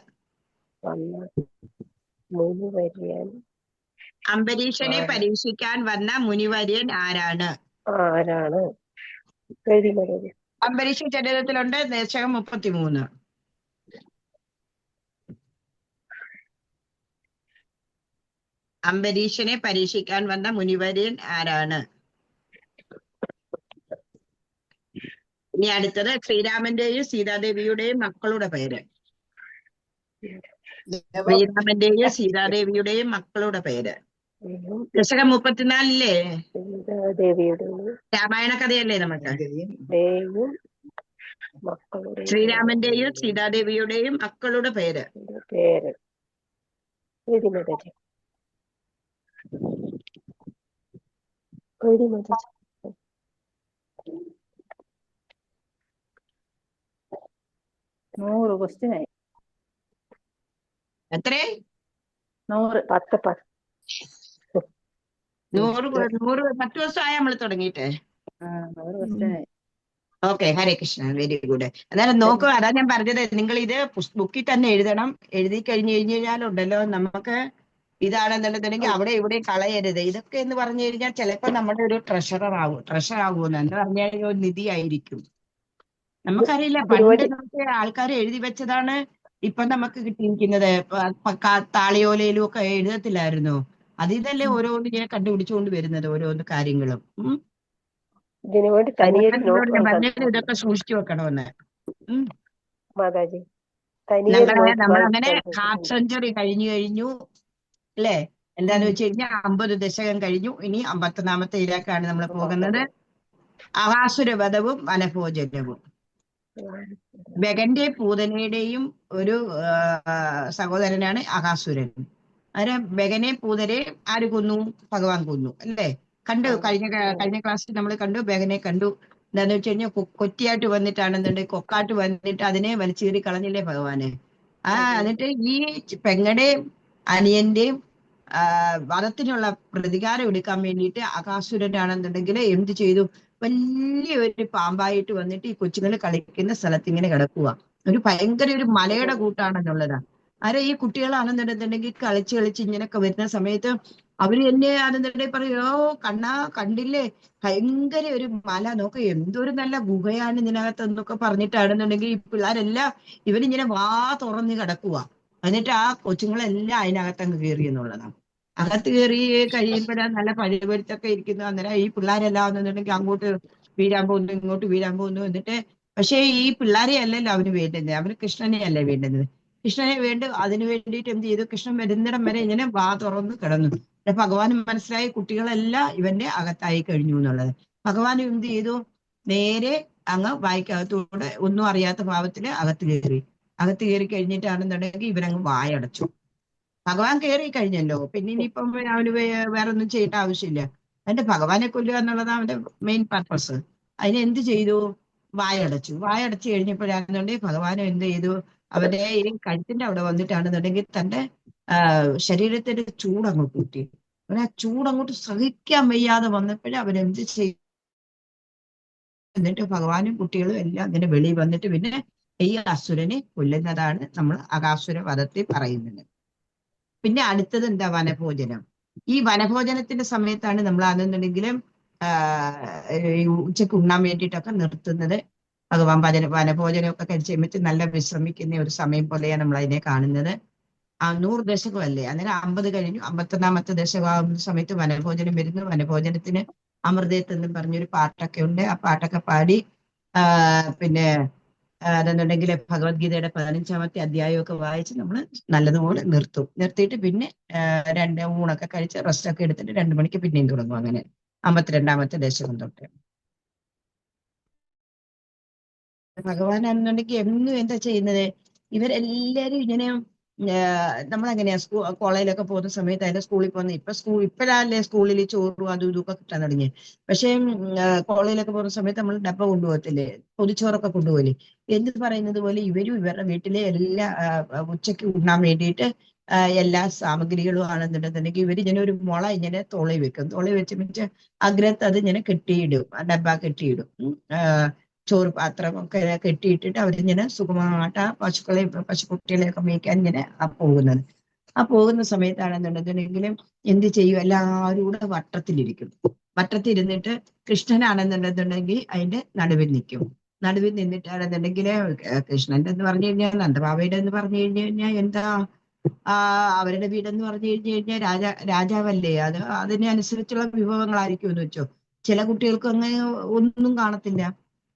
അംബരീഷനെ പരീക്ഷിക്കാൻ വന്ന മുനിവര്യൻ ആരാണ്? അംബരീഷ ചരിത്രത്തിലുണ്ട്. ദശകം 33. അംബരീഷനെ പരീക്ഷിക്കാൻ വന്ന മുനിവര്യൻ ആരാണ്? ഇനി അടുത്തത്, ശ്രീരാമന്റെയും സീതാദേവിയുടെയും മക്കളുടെ പേര്. ശ്രീരാമന്റെയും സീതാദേവിയുടെയും മക്കളുടെ പേര്. ദശകം 34 രാമായണ കഥയല്ലേ നമുക്ക്? ശ്രീരാമന്റെയും സീതാദേവിയുടെയും മക്കളുടെ പേര്. ക്വസ്റ്റ്യനായി. എത്രേ? 100. 10 ദിവസമായി നമ്മൾ തുടങ്ങിയിട്ടേ. 100 ക്വസ്റ്റ്യനായി. ഓക്കെ, ഹരേ കൃഷ്ണ, വെരി ഗുഡ്. എന്നാലും നോക്കുക, അതാ ഞാൻ പറഞ്ഞത്, നിങ്ങൾ ഇത് ബുക്കിൽ തന്നെ എഴുതണം. എഴുതി കഴിഞ്ഞു കഴിഞ്ഞാലുണ്ടല്ലോ നമുക്ക് ഇതാണെന്നുണ്ടെങ്കിൽ അവിടെ ഇവിടെ കളയരുത്. ഇതൊക്കെ എന്ന് പറഞ്ഞു കഴിഞ്ഞാൽ ചിലപ്പോൾ നമ്മുടെ ഒരു ട്രഷർ ആകുമെന്ന് എന്ന് പറഞ്ഞു കഴിഞ്ഞാൽ ഒരു നിധി ആയിരിക്കും. നമുക്കറിയില്ല, പണ്ട് നമുക്ക് ആൾക്കാർ എഴുതി വെച്ചതാണ് ഇപ്പൊ നമുക്ക് കിട്ടിയിരിക്കുന്നത്. താളിയോലയിലും ഒക്കെ എഴുതത്തില്ലായിരുന്നോ? അതിതല്ലേ ഓരോന്ന് ഞാൻ കണ്ടുപിടിച്ചുകൊണ്ട് വരുന്നത്, ഓരോന്ന് കാര്യങ്ങളും. ഇതൊക്കെ സൂക്ഷിച്ചു വെക്കണമെന്ന്. നമ്മളങ്ങനെ ഹാഫ് സെഞ്ചുറി കഴിഞ്ഞു അല്ലേ? എന്താന്ന് വെച്ച് കഴിഞ്ഞാൽ 50 ദശകം കഴിഞ്ഞു. ഇനി 51ാമത്തെ ഇതിലേക്കാണ് നമ്മൾ പോകുന്നത്. അഹാസുരവധവും വനഭോജനവും. ബഗന്റെ പൂതനയുടെയും ഒരു സഹോദരനാണ് അഹാസുരൻ. അന്നേരം ബഗനെ പൂതനെ ആര് കൊന്നു? ഭഗവാൻ കൊന്നു അല്ലേ? കണ്ടു, കഴിഞ്ഞ ക്ലാസ്സിൽ നമ്മൾ കണ്ടു, ബഗനെ കണ്ടു. എന്താന്ന് വെച്ച് കഴിഞ്ഞാൽ കൊറ്റിയായിട്ട് വന്നിട്ടാണെന്നുണ്ടെങ്കിൽ കൊക്കാട്ട് വന്നിട്ട് അതിനെ വലിച്ചേറി കളഞ്ഞില്ലേ ഭഗവാന്? എന്നിട്ട് ഈ പെങ്ങളുടെയും അനിയന്റെയും വധത്തിനുള്ള പ്രതികാരം എടുക്കാൻ വേണ്ടിയിട്ട് അകാസുരനാണെന്നുണ്ടെങ്കിൽ എന്ത് ചെയ്തു? വലിയ ഒരു പാമ്പായിട്ട് വന്നിട്ട് ഈ കൊച്ചുങ്ങൾ കളിക്കുന്ന സ്ഥലത്ത് ഇങ്ങനെ കിടക്കുക. ഒരു ഭയങ്കര ഒരു മലയുടെ കൂട്ടാണെന്നുള്ളതാ. ഈ കുട്ടികളാണെന്നുണ്ടെന്നുണ്ടെങ്കിൽ കളിച്ച് ഇങ്ങനെയൊക്കെ വരുന്ന സമയത്ത് അവര് എന്നെ അതിനിടെ പറയോ കണ്ണാ കണ്ടില്ലേ, ഭയങ്കര ഒരു മല, നോക്ക് എന്തൊരു നല്ല ഗുഹയാണ് ഇതിനകത്ത് എന്നൊക്കെ പറഞ്ഞിട്ടാണെന്നുണ്ടെങ്കിൽ ഈ പിള്ളേരെല്ലാം ഇവരിങ്ങനെ വാ തുറന്ന് കിടക്കുക. എന്നിട്ട് ആ കൊച്ചുങ്ങളെല്ലാം അതിനകത്തങ്ങ് കയറി എന്നുള്ളതാണ്. അകത്ത് കയറി കഴിയുമ്പോഴാണ് നല്ല പഴുപരുത്തൊക്കെ ഇരിക്കുന്നു. അന്നേരം ഈ പിള്ളേരെല്ലാം എന്നുണ്ടെങ്കിൽ അങ്ങോട്ട് വീഴാൻ പോകുന്നു, ഇങ്ങോട്ട് വീഴാൻ പോകുന്നു. എന്നിട്ട് പക്ഷേ ഈ പിള്ളേരെ അല്ലല്ലോ അവന് വേണ്ടുന്നത്, അവന് കൃഷ്ണനെ അല്ലേ വേണ്ടുന്നത്. കൃഷ്ണനെ അതിനു വേണ്ടിയിട്ട് എന്ത് ചെയ്തു, കൃഷ്ണൻ വരുന്നിടം വരെ ഇങ്ങനെ വാ തുറന്ന് കിടന്നു. ഭഗവാന് മനസ്സിലായി കുട്ടികളെല്ലാം ഇവന്റെ അകത്തായി കഴിഞ്ഞു എന്നുള്ളത്. ഭഗവാൻ എന്ത് ചെയ്തു, നേരെ അങ്ങ് വായിക്കകത്തൂടെ ഒന്നും അറിയാത്ത ഭാവത്തില് അകത്ത് കയറി കഴിഞ്ഞിട്ടാണെന്നുണ്ടെങ്കിൽ ഇവരങ്ങ് വായടച്ചു. ഭഗവാൻ കയറി കഴിഞ്ഞല്ലോ, പിന്നെ ഇനിയിപ്പം അവന് വേറെ ഒന്നും ചെയ്യേണ്ട ആവശ്യമില്ല. അതിന്റെ ഭഗവാനെ കൊല്ലുക എന്നുള്ളതാണ് അവന്റെ മെയിൻ പർപ്പസ്. അതിനെന്ത് ചെയ്തു, വായടച്ചു കഴിഞ്ഞപ്പോഴാണെന്നുണ്ടെങ്കിൽ ഭഗവാൻ എന്ത് ചെയ്തു, അവന്റെ ഈ കഴുത്തിന്റെ അവിടെ വന്നിട്ടാണെന്നുണ്ടെങ്കിൽ തന്റെ ശരീരത്തിന്റെ ചൂടങ്ങ് കൂട്ടി. അവൻ ആ ചൂടങ്ങോട്ട് സഹിക്കാൻ വയ്യാതെ വന്നപ്പോഴേ അവനെന്ത് ചെയ്തു, എന്നിട്ട് ഭഗവാനും കുട്ടികളും എല്ലാം അങ്ങനെ വെളിയിൽ വന്നിട്ട് പിന്നെ ഈ അസുരനെ കൊല്ലുന്നതാണ് നമ്മൾ അകാസുര വധത്തിൽ പറയുന്നത്. പിന്നെ അടുത്തത് എന്താ, വനഭോജനം. ഈ വനഭോജനത്തിന്റെ സമയത്താണ് നമ്മൾ അതെന്നുണ്ടെങ്കിലും ഉച്ചക്ക് ഉണ്ണാൻ വേണ്ടിയിട്ടൊക്കെ നിർത്തുന്നത്. ഭഗവാൻ വനഭോജനമൊക്കെ കഴിച്ച് കഴിയുമ്പോൾ നല്ല വിശ്രമിക്കുന്ന ഒരു സമയം പോലെയാണ് നമ്മൾ അതിനെ കാണുന്നത്. 100 ദശകമല്ലേ, അന്നേരം 50 കഴിഞ്ഞു, 51ാമത്തെ ദശകമാകുന്ന സമയത്ത് വനഭോജനം വരുന്നു. വനഭോജനത്തിന് അമൃതേത്ത് എന്നും പറഞ്ഞൊരു പാട്ടൊക്കെ ഉണ്ട്. ആ പാട്ടൊക്കെ പാടി പിന്നെ അതെന്നുണ്ടെങ്കിൽ ഭഗവത്ഗീതയുടെ 15ാമത്തെ അധ്യായമൊക്കെ വായിച്ച് നമ്മൾ നല്ലതുപോലെ നിർത്തിയിട്ട് പിന്നെ ഊണൊക്കെ കഴിച്ച് റെസ്റ്റൊക്കെ എടുത്തിട്ട് 2 മണിക്ക് പിന്നെയും തുടങ്ങും. അങ്ങനെ 52ാമത്തെ ദശകം തൊട്ട് ഭഗവാനാണെന്നുണ്ടെങ്കിൽ എന്നും എന്താ ചെയ്യുന്നത്, ഇവരെല്ലാരും ഇങ്ങനെ നമ്മളെങ്ങനെയാ കോളേജിലൊക്കെ പോകുന്ന സമയത്ത് അതിന്റെ സ്കൂളിൽ പോകുന്ന ഇപ്പോഴല്ലേ സ്കൂളിൽ ചോറും അതും ഇതൊക്കെ കിട്ടാൻ തുടങ്ങി. പക്ഷെ കോളേജിലൊക്കെ പോകുന്ന സമയത്ത് നമ്മൾ ഡബ്ബ കൊണ്ടുപോകത്തില്ലേ, പൊതിച്ചോറൊക്കെ കൊണ്ടുപോകല്ലേ. എന്ന് പറയുന്നത് പോലെ ഇവരും ഇവരുടെ വീട്ടിലെ എല്ലാ ഉച്ചയ്ക്ക് ഉണ്ണാൻ വേണ്ടിയിട്ട് എല്ലാ സാമഗ്രികളും ആണെന്നുണ്ടെന്നുണ്ടെങ്കിൽ ഇവരിങ്ങനെ ഒരു മുള ഇങ്ങനെ തോളി വെച്ച് അഗ്രത്ത് അത് ഇങ്ങനെ കെട്ടിയിടും, ഡബ്ബ കെട്ടിയിടും. ചോറ് പാത്രമൊക്കെ കെട്ടിയിട്ടിട്ട് അവരിങ്ങനെ സുഖമായിട്ട് പശുക്കുട്ടികളെയൊക്കെ മേയ്ക്കാൻ ഇങ്ങനെ പോകുന്ന സമയത്താണെന്നുണ്ടെന്നുണ്ടെങ്കിലും എന്ത് ചെയ്യും, എല്ലാവരും കൂടെ വട്ടത്തിലിരുന്നിട്ട് കൃഷ്ണനാണെന്നുണ്ടെന്നുണ്ടെങ്കിൽ അതിന്റെ നടുവിൽ നിന്നിട്ടാണെന്നുണ്ടെങ്കിൽ കൃഷ്ണന്റെ എന്ന് പറഞ്ഞു കഴിഞ്ഞാൽ നന്ദബാബയുടെ എന്ന് പറഞ്ഞു കഴിഞ്ഞാൽ എന്താ, അവരുടെ വീടെന്ന് പറഞ്ഞു കഴിഞ്ഞാൽ രാജാവല്ലേ, അതിനനുസരിച്ചുള്ള വിഭവങ്ങളായിരിക്കും എന്ന് വെച്ചോ. ചില കുട്ടികൾക്ക് അങ്ങനെ ഒന്നും കാണത്തില്ല.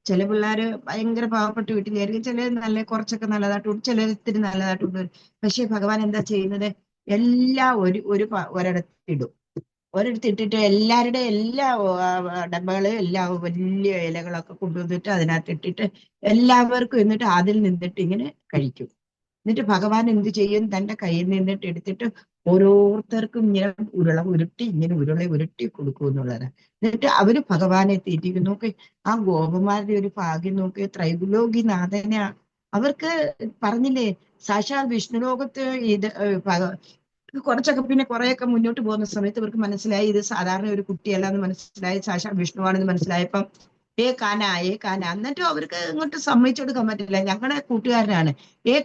ചില പിള്ളേര് ഭയങ്കര പാവപ്പെട്ട വീട്ടിലായിരിക്കും, ചില നല്ല കുറച്ചൊക്കെ നല്ലതായിട്ടുണ്ട്, ചില ഇത്തിരി നല്ലതായിട്ടുണ്ട്. പക്ഷെ ഭഗവാൻ എന്താ ചെയ്യുന്നത്, എല്ലാം ഒരിടത്തിട്ടിട്ട് എല്ലാവരുടെ എല്ലാ ഡബ്ബകളും എല്ലാ വലിയ ഇലകളൊക്കെ കൊണ്ടുവന്നിട്ട് അതിനകത്ത് ഇട്ടിട്ട് എല്ലാവർക്കും എന്നിട്ട് അതിൽ നിന്നിട്ട് ഇങ്ങനെ കഴിക്കും. എന്നിട്ട് ഭഗവാൻ എന്ത് ചെയ്യും, തന്റെ കയ്യിൽ നിന്നിട്ട് എടുത്തിട്ട് ഓരോരുത്തർക്കും ഇങ്ങനെ ഉരുട്ടി കൊടുക്കും എന്നുള്ളതാണ്. എന്നിട്ട് അവര് ഭഗവാനെ തീറ്റിക്കും. നോക്കി ആ ഗോപന്മാരുടെ ഒരു ഭാഗ്യം നോക്കി, ത്രൈലോക്യനാഥനെ അവർക്ക് പറഞ്ഞില്ലേ, സാക്ഷാൽ വിഷ്ണുലോകത്ത് ഇത് കുറച്ചൊക്കെ പിന്നെ കുറെയൊക്കെ മുന്നോട്ട് പോകുന്ന സമയത്ത് ഇവർക്ക് മനസ്സിലായി ഇത് സാധാരണ ഒരു കുട്ടിയല്ല എന്ന് മനസ്സിലായി, സാക്ഷാൽ വിഷ്ണുവാണെന്ന് മനസ്സിലായപ്പം ഏ കാന എന്നിട്ടും അവർക്ക് ഇങ്ങോട്ട് സമ്മതിച്ചു കൊടുക്കാൻ പറ്റില്ല. ഞങ്ങളുടെ കൂട്ടുകാരനാണ്, ഏ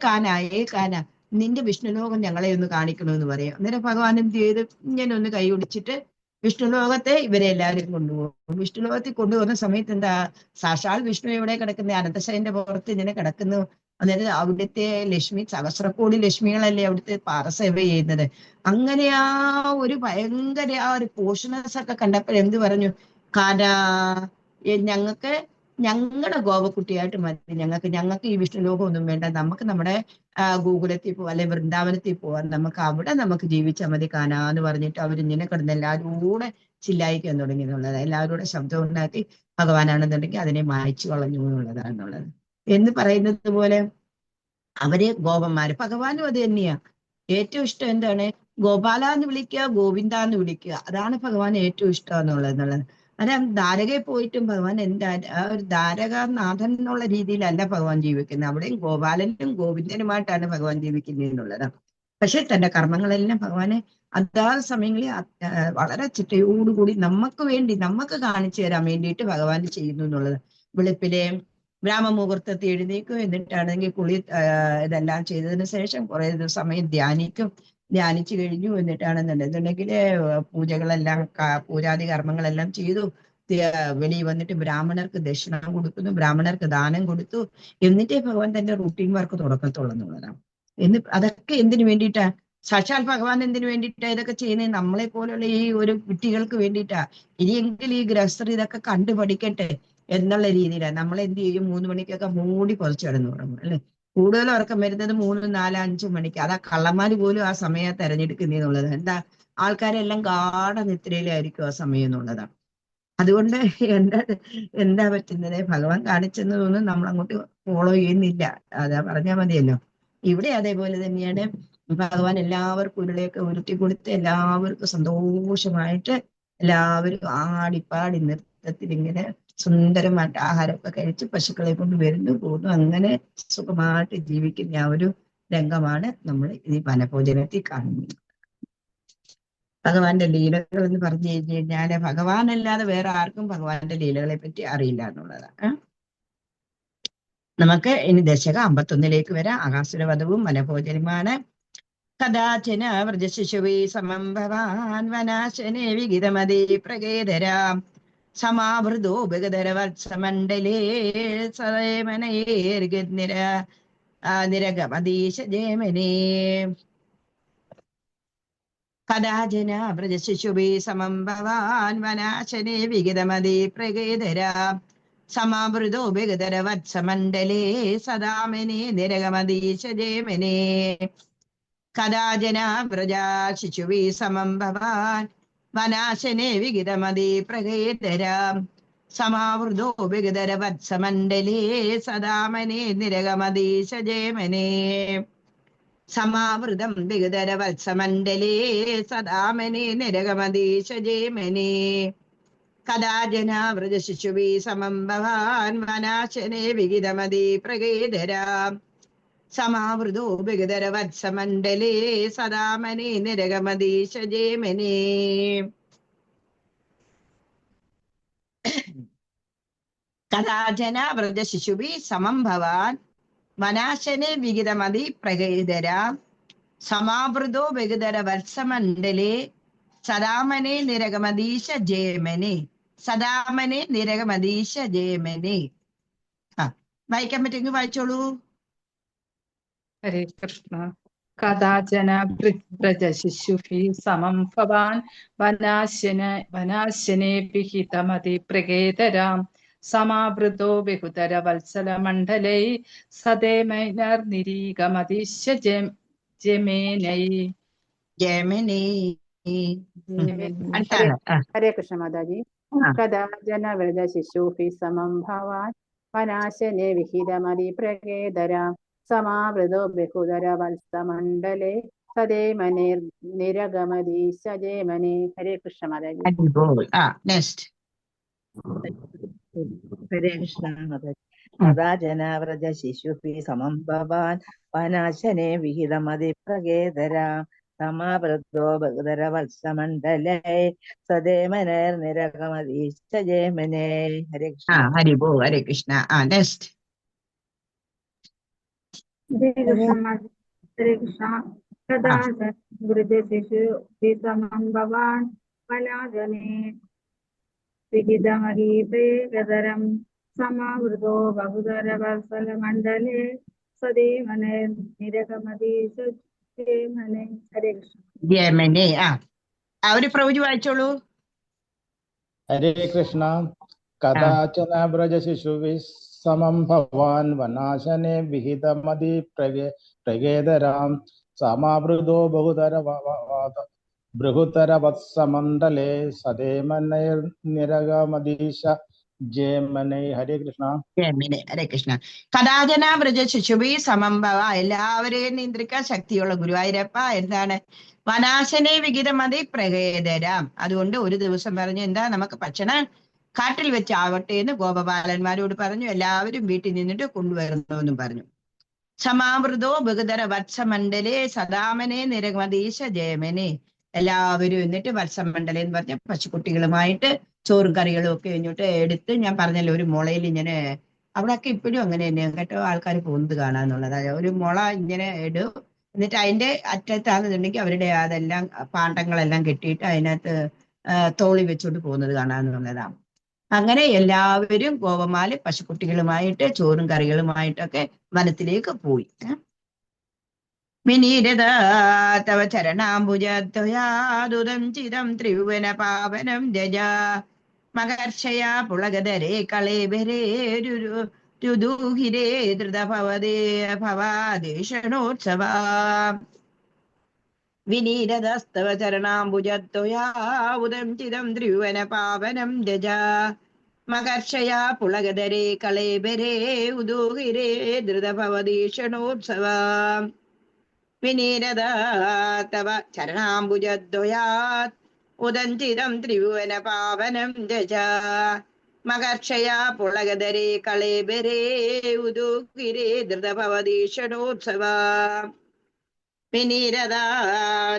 കാന നിന്റെ വിഷ്ണുലോകം ഞങ്ങളെ ഒന്ന് കാണിക്കണമെന്ന് പറയാം. അന്നേരം ഭഗവാൻ എന്ത് ചെയ്ത് ഇങ്ങനെ ഒന്ന് കൈ ഒടിച്ചിട്ട് വിഷ്ണുലോകത്തെ ഇവരെ എല്ലാവരും കൊണ്ടുപോകും. വിഷ്ണുലോകത്തിൽ കൊണ്ടുപോകുന്ന സമയത്ത് എന്താ, സാക്ഷാൽ വിഷ്ണു എവിടെ കിടക്കുന്നത്, അനന്തശയന്റെ പുറത്ത് ഇങ്ങനെ കിടക്കുന്നു. അന്നേരം അവിടുത്തെ ലക്ഷ്മി, സഹസ്രകോടി ലക്ഷ്മികളല്ലേ അവിടുത്തെ പാറസേവ ചെയ്യുന്നത്. അങ്ങനെ ഒരു ഭയങ്കര ഒരു പോഷണസ് ഒക്കെ കണ്ടപ്പോൾ എന്ത് പറഞ്ഞു, ഞങ്ങൾക്ക് ഞങ്ങളുടെ ഗോപക്കുട്ടിയായിട്ട് മതി, ഞങ്ങൾക്ക് ഈ വിഷ്ണുലോകം ഒന്നും വേണ്ട, നമുക്ക് നമ്മുടെ ഗോകുലത്തിൽ പോവാം, അല്ലെ വൃന്ദാവനത്തിൽ പോവാം, നമുക്ക് ജീവിച്ചാൽ മതി കാനാന്ന് പറഞ്ഞിട്ട് അവരിങ്ങനെ കിടന്ന് എല്ലാവരും കൂടെ ചില്ലായിക്കാൻ തുടങ്ങി എന്നുള്ളത്. എല്ലാവരും കൂടെ ശബ്ദം ഉണ്ടാക്കി ഭഗവാനാണെന്നുണ്ടെങ്കിൽ അതിനെ മായ്ച്ചു കളഞ്ഞു എന്നുള്ളതാണെന്നുള്ളത്. എന്ന് പറയുന്നത് പോലെ അവര് ഗോപന്മാര്, ഭഗവാനും അത് തന്നെയാ. ഏറ്റവും ഇഷ്ടം എന്താണ്, ഗോപാല എന്ന് വിളിക്കുക, ഗോവിന്ദ എന്ന് വിളിക്കുക, അതാണ് ഭഗവാൻ ഏറ്റവും ഇഷ്ടം എന്നുള്ളത്. അന്നേരം ദ്വാരകയിൽ പോയിട്ടും ഭഗവാൻ എന്താ ഒരു ദ്വാരകാനാഥൻ എന്നുള്ള രീതിയിലല്ല ഭഗവാൻ ജീവിക്കുന്നത്. അവിടെയും ഗോപാലനും ഗോവിന്ദനുമായിട്ടാണ് ഭഗവാൻ ജീവിക്കുന്നത് എന്നുള്ളതാണ്. പക്ഷെ തന്റെ കർമ്മങ്ങളെല്ലാം ഭഗവാനെ അതാത് സമയങ്ങളിൽ വളരെ ചിട്ടയോടുകൂടി നമുക്ക് വേണ്ടി നമുക്ക് കാണിച്ചു തരാൻ വേണ്ടിയിട്ട് ഭഗവാൻ ചെയ്യുന്നു എന്നുള്ളത്. വെളുപ്പിലെ ബ്രാഹ്മമുഹൂർത്തത്തിൽ എഴുന്നേക്കും, എന്നിട്ടാണെങ്കിൽ ഇതെല്ലാം ചെയ്തതിന് ശേഷം കുറെ സമയം ധ്യാനിക്കും. ധ്യാനിച്ചു കഴിഞ്ഞു എന്നിട്ടാണെന്നുണ്ടെങ്കിൽ പൂജകളെല്ലാം പൂജാതി കർമ്മങ്ങളെല്ലാം ചെയ്തു. വെളിയിൽ വന്നിട്ട് ബ്രാഹ്മണർക്ക് ദക്ഷിണ കൊടുക്കുന്നു, ബ്രാഹ്മണർക്ക് ദാനം കൊടുത്തു, എന്നിട്ടേ ഭഗവാൻ തന്റെ റൂട്ടീൻ വർക്ക് തുടക്കത്തുള്ളൂ എന്നുള്ളതാണ്. അതൊക്കെ എന്തിനു വേണ്ടിയിട്ടാ? സാക്ഷാൽ ഭഗവാൻ എന്തിനു വേണ്ടിയിട്ടാ ഇതൊക്കെ ചെയ്യുന്നത്? നമ്മളെ പോലുള്ള ഈ ഒരു കുട്ടികൾക്ക് വേണ്ടിയിട്ടാ. ഇനിയെങ്കിലും ഈ ഗൃഹസ്ഥർ ഇതൊക്കെ കണ്ടു പഠിക്കട്ടെ എന്നുള്ള രീതിയിലാണ്. നമ്മൾ എന്ത് ചെയ്യും? 3 മണിക്കൊക്കെ മൂടി കുറച്ച് കിടന്നു തുടങ്ങും അല്ലെ. കൂടുതൽ ഉറക്കം വരുന്നത് 3, 4, 5 മണിക്ക്. അതാ കള്ളന്മാര് പോലും ആ സമയം തെരഞ്ഞെടുക്കുന്നുള്ളത്. എന്താ? ആൾക്കാരെല്ലാം ഗാഠ നിദ്രയിലായിരിക്കും ആ സമയം എന്നുള്ളതാണ്. അതുകൊണ്ട് എന്താ പറ്റുന്നത്? ഭഗവാൻ കാണിച്ചെന്നതൊന്നും നമ്മൾ അങ്ങോട്ട് ഫോളോ ചെയ്യുന്നില്ല. അതാ പറഞ്ഞാൽ മതിയല്ലോ. ഇവിടെ അതേപോലെ തന്നെയാണ്. ഭഗവാൻ എല്ലാവർക്കും ഉരുളയൊക്കെ ഉരുട്ടി കൊടുത്ത് എല്ലാവർക്കും സന്തോഷമായിട്ട് എല്ലാവരും ആടിപ്പാടി നൃത്തത്തിൽ ഇങ്ങനെ സുന്ദരമായിട്ട് ആഹാരമൊക്കെ കഴിച്ച് പശുക്കളെ കൊണ്ട് വരുന്നു പോകുന്നു, അങ്ങനെ സുഖമായിട്ട് ജീവിക്കുന്ന ആ ഒരു രംഗമാണ് നമ്മൾ ഈ വനഭോജനത്തിൽ കാണുന്നത്. ഭഗവാന്റെ ലീലകൾ എന്ന് പറഞ്ഞു കഴിഞ്ഞു കഴിഞ്ഞാല് ഭഗവാനല്ലാതെ വേറെ ആർക്കും ഭഗവാന്റെ ലീലകളെ പറ്റി അറിയില്ല എന്നുള്ളതാണ്. നമുക്ക് ഇനി ദശകം 51 വരാം. ആകാസുരവധവും വനഭോജനമാണ്. കഥാചന വ്രജശിശുവേ സമം ഭവാൻ വനാശനെ വിഗിതമതേ പ്രകേതരാം സമാവൃതോ ഭഗധരവത്സമണ്ഡലേ നിരഗമതീശ ജയമനേ. കഥാചന വ്രജശിശുവേ സമം ഭവാൻ വനാശനെ വിഗിതമതേ പ്രകേതരാം സമാവൃതോ ഭഗധരവത്സമണ്ഡലേ സദാമനേ നിരഗമതീശ ജയമനേ. കഥാചന വ്രജാ ശിശുവേ സമം ഭവാൻ വനാശനെ വിഗിതമതേ പ്രകേതരാം സമാവൃതോ ഭഗധരവത്സമണ്ഡലേ സദാമനേ നിരഗമതീശ ജയമനേ. സമാവൃതം വിഗതരവത്സമണ്ഡലേ സദാമനേ നിരഗമതീശ ജയമനേ. കഥാചന വ്രജശിശുവേ സമം ഭവാൻ വനാശനെ വിഗിതമതേ പ്രകേതരാം സമാവൃതോ ഭഗധരവത്സമണ്ഡലേ സദാമനേ നിരഗമതീശ ജയമനേ. കഥാചന വ്രജശിശുവേ സമം ഭവാൻ വനാശനെ വിഗിതമതി പ്രകേതരാം സമാവൃതോ ഭഗധരവത്സമണ്ഡലേ സദാമനേ നിരഗമതീശ ജയമനേ. സദാമനേ നിരഗമതീശ ജയമനേ. വായിക്കാൻ പറ്റുമെങ്കിൽ വായിച്ചോളൂ. ഹരേ കൃഷ്ണ. കഥാചന വ്രജശിശുഭിः സമം ഭവാൻ വനാശനെ വിഹിതമതി പ്രകേതരാം സമാവൃതോ ബഹുതരവത്സലമണ്ഡലൈ സദേമൈനർനിരീഗമതീശ ജയമേനൈ. ജയമനേ. ഹരേ കൃഷ്ണ മാതാജി. കഥാചന വ്രജശിശുഭിः സമം ഭവാൻ വനാശനെ വിഹിതമതി പ്രകേതരാം സമാവൃതോ ബഹുധരവത്സമണ്ഡലേ സദേമനേർനിരഗമതീശ ജയമനേ. ഹരേ കൃഷ്ണ മാതാജി. നെക്സ്റ്റ്. ഹരേ കൃഷ്ണ മാതാജി. കഥാചന വ്രജശിശുഭിः സമം ഭവാൻ വനാശനെ വിഹിതമതി പ്രകേതരാം സമാവൃതോ ബഹുധരവത്സമണ്ഡലേ സദേമനേർനിരഗമതീശ ജയമനേ. ഹരേ കൃഷ്ണ. ഹരി ബോൾ. ഹരേ കൃഷ്ണ. നെക്സ്റ്റ്. ഹരേ കൃഷ്ണ. കഥാചന വ്രജശിശുഭിः സമം ഭവാൻ വനാശനെ വിഹിതമതി പ്രകേതരാം സമാവൃതോ ബഹുധരവത്സലമണ്ഡലേ സദേമനേർനിരഗമതീശ ജയമനേ. ഹരേ കൃഷ്ണ. ജയമനേ. ഒരു പ്രവചി വായിച്ചോളൂ. ഹരേ കൃഷ്ണ. കഥാചന വ്രജശിശുഭിः സമം ഭവാൻ വനാശനെ വിഹിതമതി പ്രകേതരാം സമാവൃതോ ബൃഹുതരവത്സമണ്ഡലേ സദേമനൈർനിരഗമതീശ ജയമനേ. ഹരേ കൃഷ്ണ. ജയമനേ. ഹരേ കൃഷ്ണ. കഥാചന വ്രജ ശിശുഭിः സമം ഭവ. എല്ലാവരെയും നിയന്ത്രിക്കാൻ ശക്തിയുള്ള ഗുരുവായൂരപ്പ എന്താണ്? വനാശനെ വിഹിതമതി പ്രകേതരാം. അതുകൊണ്ട് ഒരു ദിവസം പറഞ്ഞു, എന്താ നമുക്ക് ഭക്ഷണം കാട്ടിൽ വെച്ചാവട്ടെ എന്ന് ഗോപബാലന്മാരോട് പറഞ്ഞു. എല്ലാവരും വീട്ടിൽ നിന്നിട്ട് കൊണ്ടുവരുന്നു പറഞ്ഞു. സമാവൃതോ ബഹുധര വത്സമണ്ഡലേ സദാമനേ നിരഗമതീശ ജയമനേ. എല്ലാവരും എന്നിട്ട് വത്സമണ്ഡലം എന്ന് പറഞ്ഞ പശുക്കുട്ടികളുമായിട്ട് ചോറും കറികളും ഒക്കെ കഴിഞ്ഞിട്ട് എടുത്ത്, ഞാൻ പറഞ്ഞല്ലോ ഒരു മുളയിൽ ഇങ്ങനെ, അവിടെയൊക്കെ ഇപ്പോഴും അങ്ങനെ തന്നെയാണ് കേട്ടോ, ആൾക്കാർ പോകുന്നത് കാണാന്നുള്ളത്. ഒരു മുള ഇങ്ങനെ ഇടും, എന്നിട്ട് അതിന്റെ അറ്റത്താണെന്നുണ്ടെങ്കിൽ അവരുടെ അതെല്ലാം പാണ്ടങ്ങളെല്ലാം കെട്ടിയിട്ട് അതിനകത്ത് തോളി വെച്ചോണ്ട് പോകുന്നത് കാണാമെന്നുള്ളതാണ്. അങ്ങനെ എല്ലാവരും ഗോപന്മാര് പശുക്കുട്ടികളുമായിട്ട് ചോറും കറികളുമായിട്ടൊക്കെ വനത്തിലേക്ക് പോയി. വിനീരത തവ ചരണാംബുജദ്വയാദുദം ചിരം ത്രിഭുവന പാവനം ജജ മകർഷയാ പുളകധരേ കളേബരേ രുദൂഹിരേ ധൃതഭവദേ ഭവാദേശണോത്സവ വിനീരതസ്തവ ചരണാംബുജദ്വയാദുദം ചിരം ത്രിഭുവന പാവനം ജജ മകർഷയാ പുളകധരേ കളേബരേ ഉദൂഹിരേ ധൃതഭവദീഷണോത്സവ വിനീരത തവ ചരണാംബുജദ്വയാത് ഉദഞ്ചിതം ത്രിഭുവന പാവനം ജജ മകർഷയാ പുളകധരേ കളേബരേ ഉദൂഹിരേ ധൃതഭവദീഷണോത്സവ വിനീരത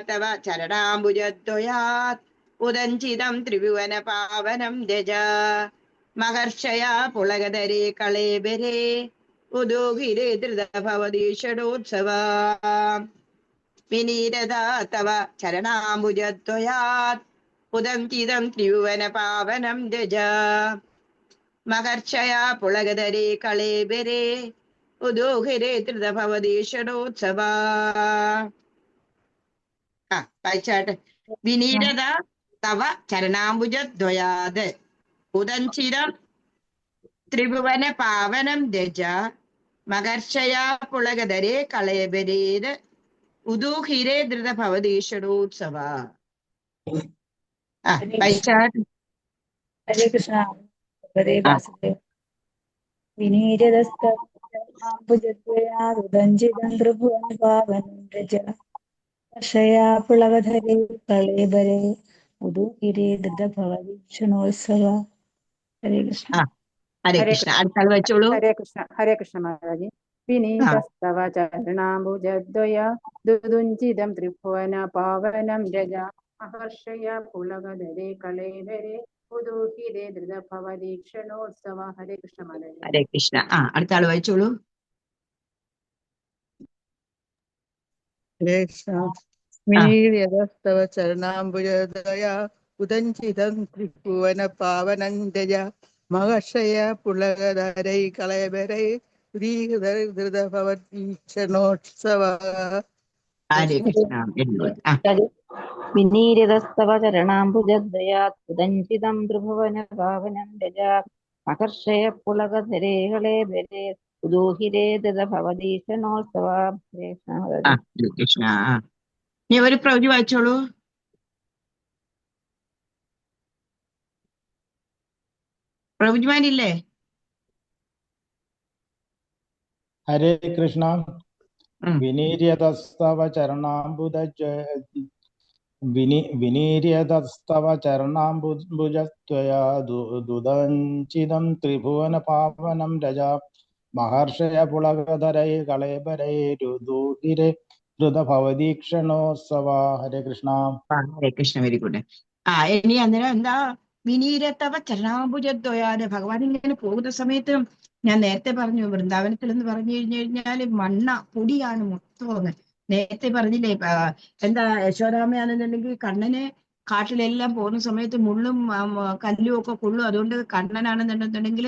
തവ ചരണാംബുജദ്വയാത് ഉദഞ്ചിതം ത്രിഭുവന പാവനം ജജ മഹർഷയാ പുളകധരേ കളേബരേ ഉദൂഹിരേ ധൃതഭവദീഷണോത്സവ വിനീരത തവ ചരണാംബുജദ്വയാത് ഉദഞ്ചിതം ത്രിഭുവന പാവനം ജജ മഹർഷയാ പുളകധരേ കളേബരേ ഉദൂഹിരേ ധൃതഭവദീഷണോത്സവ. വായിച്ചാട്ടെ. വിനീരത തവ ചരണാംബുജദ്വയാത് ഉദഞ്ചിതം ത്രിഭുവന പാവനം ജജ മകർഷയാ പുളകധരേ കളേബരേത് ഉദൂഹിരേ ധൃതഭവദീഷണോത്സവ. വായിച്ചാട്ടെ. ഹരേ കൃഷ്ണ. ഹരേ വാസുദേവ. വിനീരതസ്തംഭുജദ്വയാദുദഞ്ചിതം ത്രിഭുവന പാവനം രജ വർഷയാ പുളകധരേ കളേബരേ ഉദൂഹിരേ ധൃതഭവദീഷണോത്സവ. ഹരേ കൃഷ്ണ. ഹരേ കൃഷ്ണ. അടുത്ത വെച്ചോളൂ. ഹരേ കൃഷ്ണ മാതാജി. വിനീതസ്തവ ചരണാംബുജദ്വയാ ദുദുഞ്ചിതം ത്രിഭുവന പാവനം രജ മഹർഷയ പുളകധരേ കളേബരേ ഉദൂഹിരേ ധൃതഭവദീഷണോത്സവ. ഹരേ കൃഷ്ണ മാതാജി. ഹരേ കൃഷ്ണ. അടുത്ത ആള് വായിച്ചോളൂ. വിനീര്യതസ്തവ ചരണാംബുജദയാ ഉദഞ്ചിതം ത്രിഭുവന പാവനം ജജ മഹർഷയ പുളകധരൈ കളേബരൈ ധൃതഭവദീഷണോത്സവ. ഹരേ കൃഷ്ണ. വിനീരതസ്തവ ചരണാംബുജദ്വയാത് ഉദഞ്ചിതം ത്രിഭുവന പാവനം രജ മഹർഷയ പുളകധരേ കളേബരേ ഉദൂഹിരേ ധൃതഭവദീഷണോത്സവ. ഹരേ കൃഷ്ണ. നീ ഒരു പ്രവചി വായിച്ചോളൂ. പ്രവചിമാനില്ലേ? ഹരേ കൃഷ്ണ. വിനീര്യതസ്തവ ചരണാംബുജത്വയാ ദുദഞ്ചിതം ത്രിഭുവന പാവനം രജ മഹർഷയ പുളകധരൈ കളേബരൈ രുദൂഹിരേ ധൃതഭവദീഷണോത്സവ. ഹരേ കൃഷ്ണ. ഹരേ കൃഷ്ണ. Very good. ഇനി അന്നേരം എന്താ വിനീരത്തവ ചരണാംബുജദ്വയാത്. ഭഗവാൻ ഇങ്ങനെ പോകുന്ന സമയത്ത് ഞാൻ നേരത്തെ പറഞ്ഞു വൃന്ദാവനത്തിൽ എന്ന് പറഞ്ഞു കഴിഞ്ഞാല് മണ്ണ പൊടിയാണ് മൊത്തം. നേരത്തെ പറഞ്ഞില്ലേ എന്താ യശോദാമയാണെന്നുണ്ടെങ്കിൽ കണ്ണന് കാട്ടിലെല്ലാം പോകുന്ന സമയത്ത് മുള്ളും കല്ലും ഒക്കെ കൊള്ളും. അതുകൊണ്ട് കണ്ണനാണെന്നുണ്ടെന്നുണ്ടെങ്കിൽ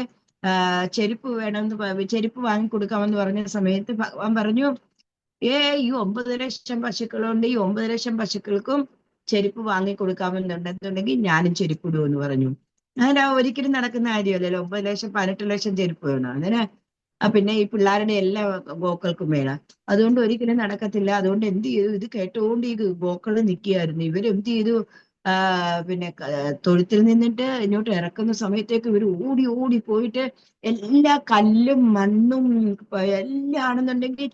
ചെരുപ്പ് വേണമെന്ന് ചെരുപ്പ് വാങ്ങിക്കൊടുക്കാമെന്ന് പറഞ്ഞ സമയത്ത് ഭഗവാൻ പറഞ്ഞു, ഈ 9 ലക്ഷം പശുക്കളുണ്ട്, ഈ 9 ലക്ഷം പശുക്കൾക്കും ചെരുപ്പ് വാങ്ങിക്കൊടുക്കാമെന്നുണ്ടെന്നുണ്ടെങ്കിൽ ഞാനും ചെരുപ്പ് ഇടുമെന്ന് പറഞ്ഞു. അങ്ങനെ ഒരിക്കലും നടക്കുന്ന കാര്യമല്ലല്ലോ. 9 ലക്ഷം 18 ലക്ഷം ചെരുപ്പ് വേണം. അങ്ങനെ പിന്നെ ഈ പിള്ളേരുടെ എല്ലാ ഗോക്കൾക്കും വേണം. അതുകൊണ്ട് ഒരിക്കലും നടക്കത്തില്ല. അതുകൊണ്ട് എന്ത് ചെയ്തു, ഇത് കേട്ടോണ്ട് ഈ ഗോക്കള് നിൽക്കുകയായിരുന്നു. ഇവരെന്ത് ചെയ്തു, പിന്നെ തൊഴുത്തിൽ നിന്നിട്ട് ഇങ്ങോട്ട് ഇറക്കുന്ന സമയത്തേക്ക് ഇവർ ഓടി ഓടി പോയിട്ട് എല്ലാ കല്ലും മണ്ണും എല്ലാം ആണെന്നുണ്ടെങ്കിൽ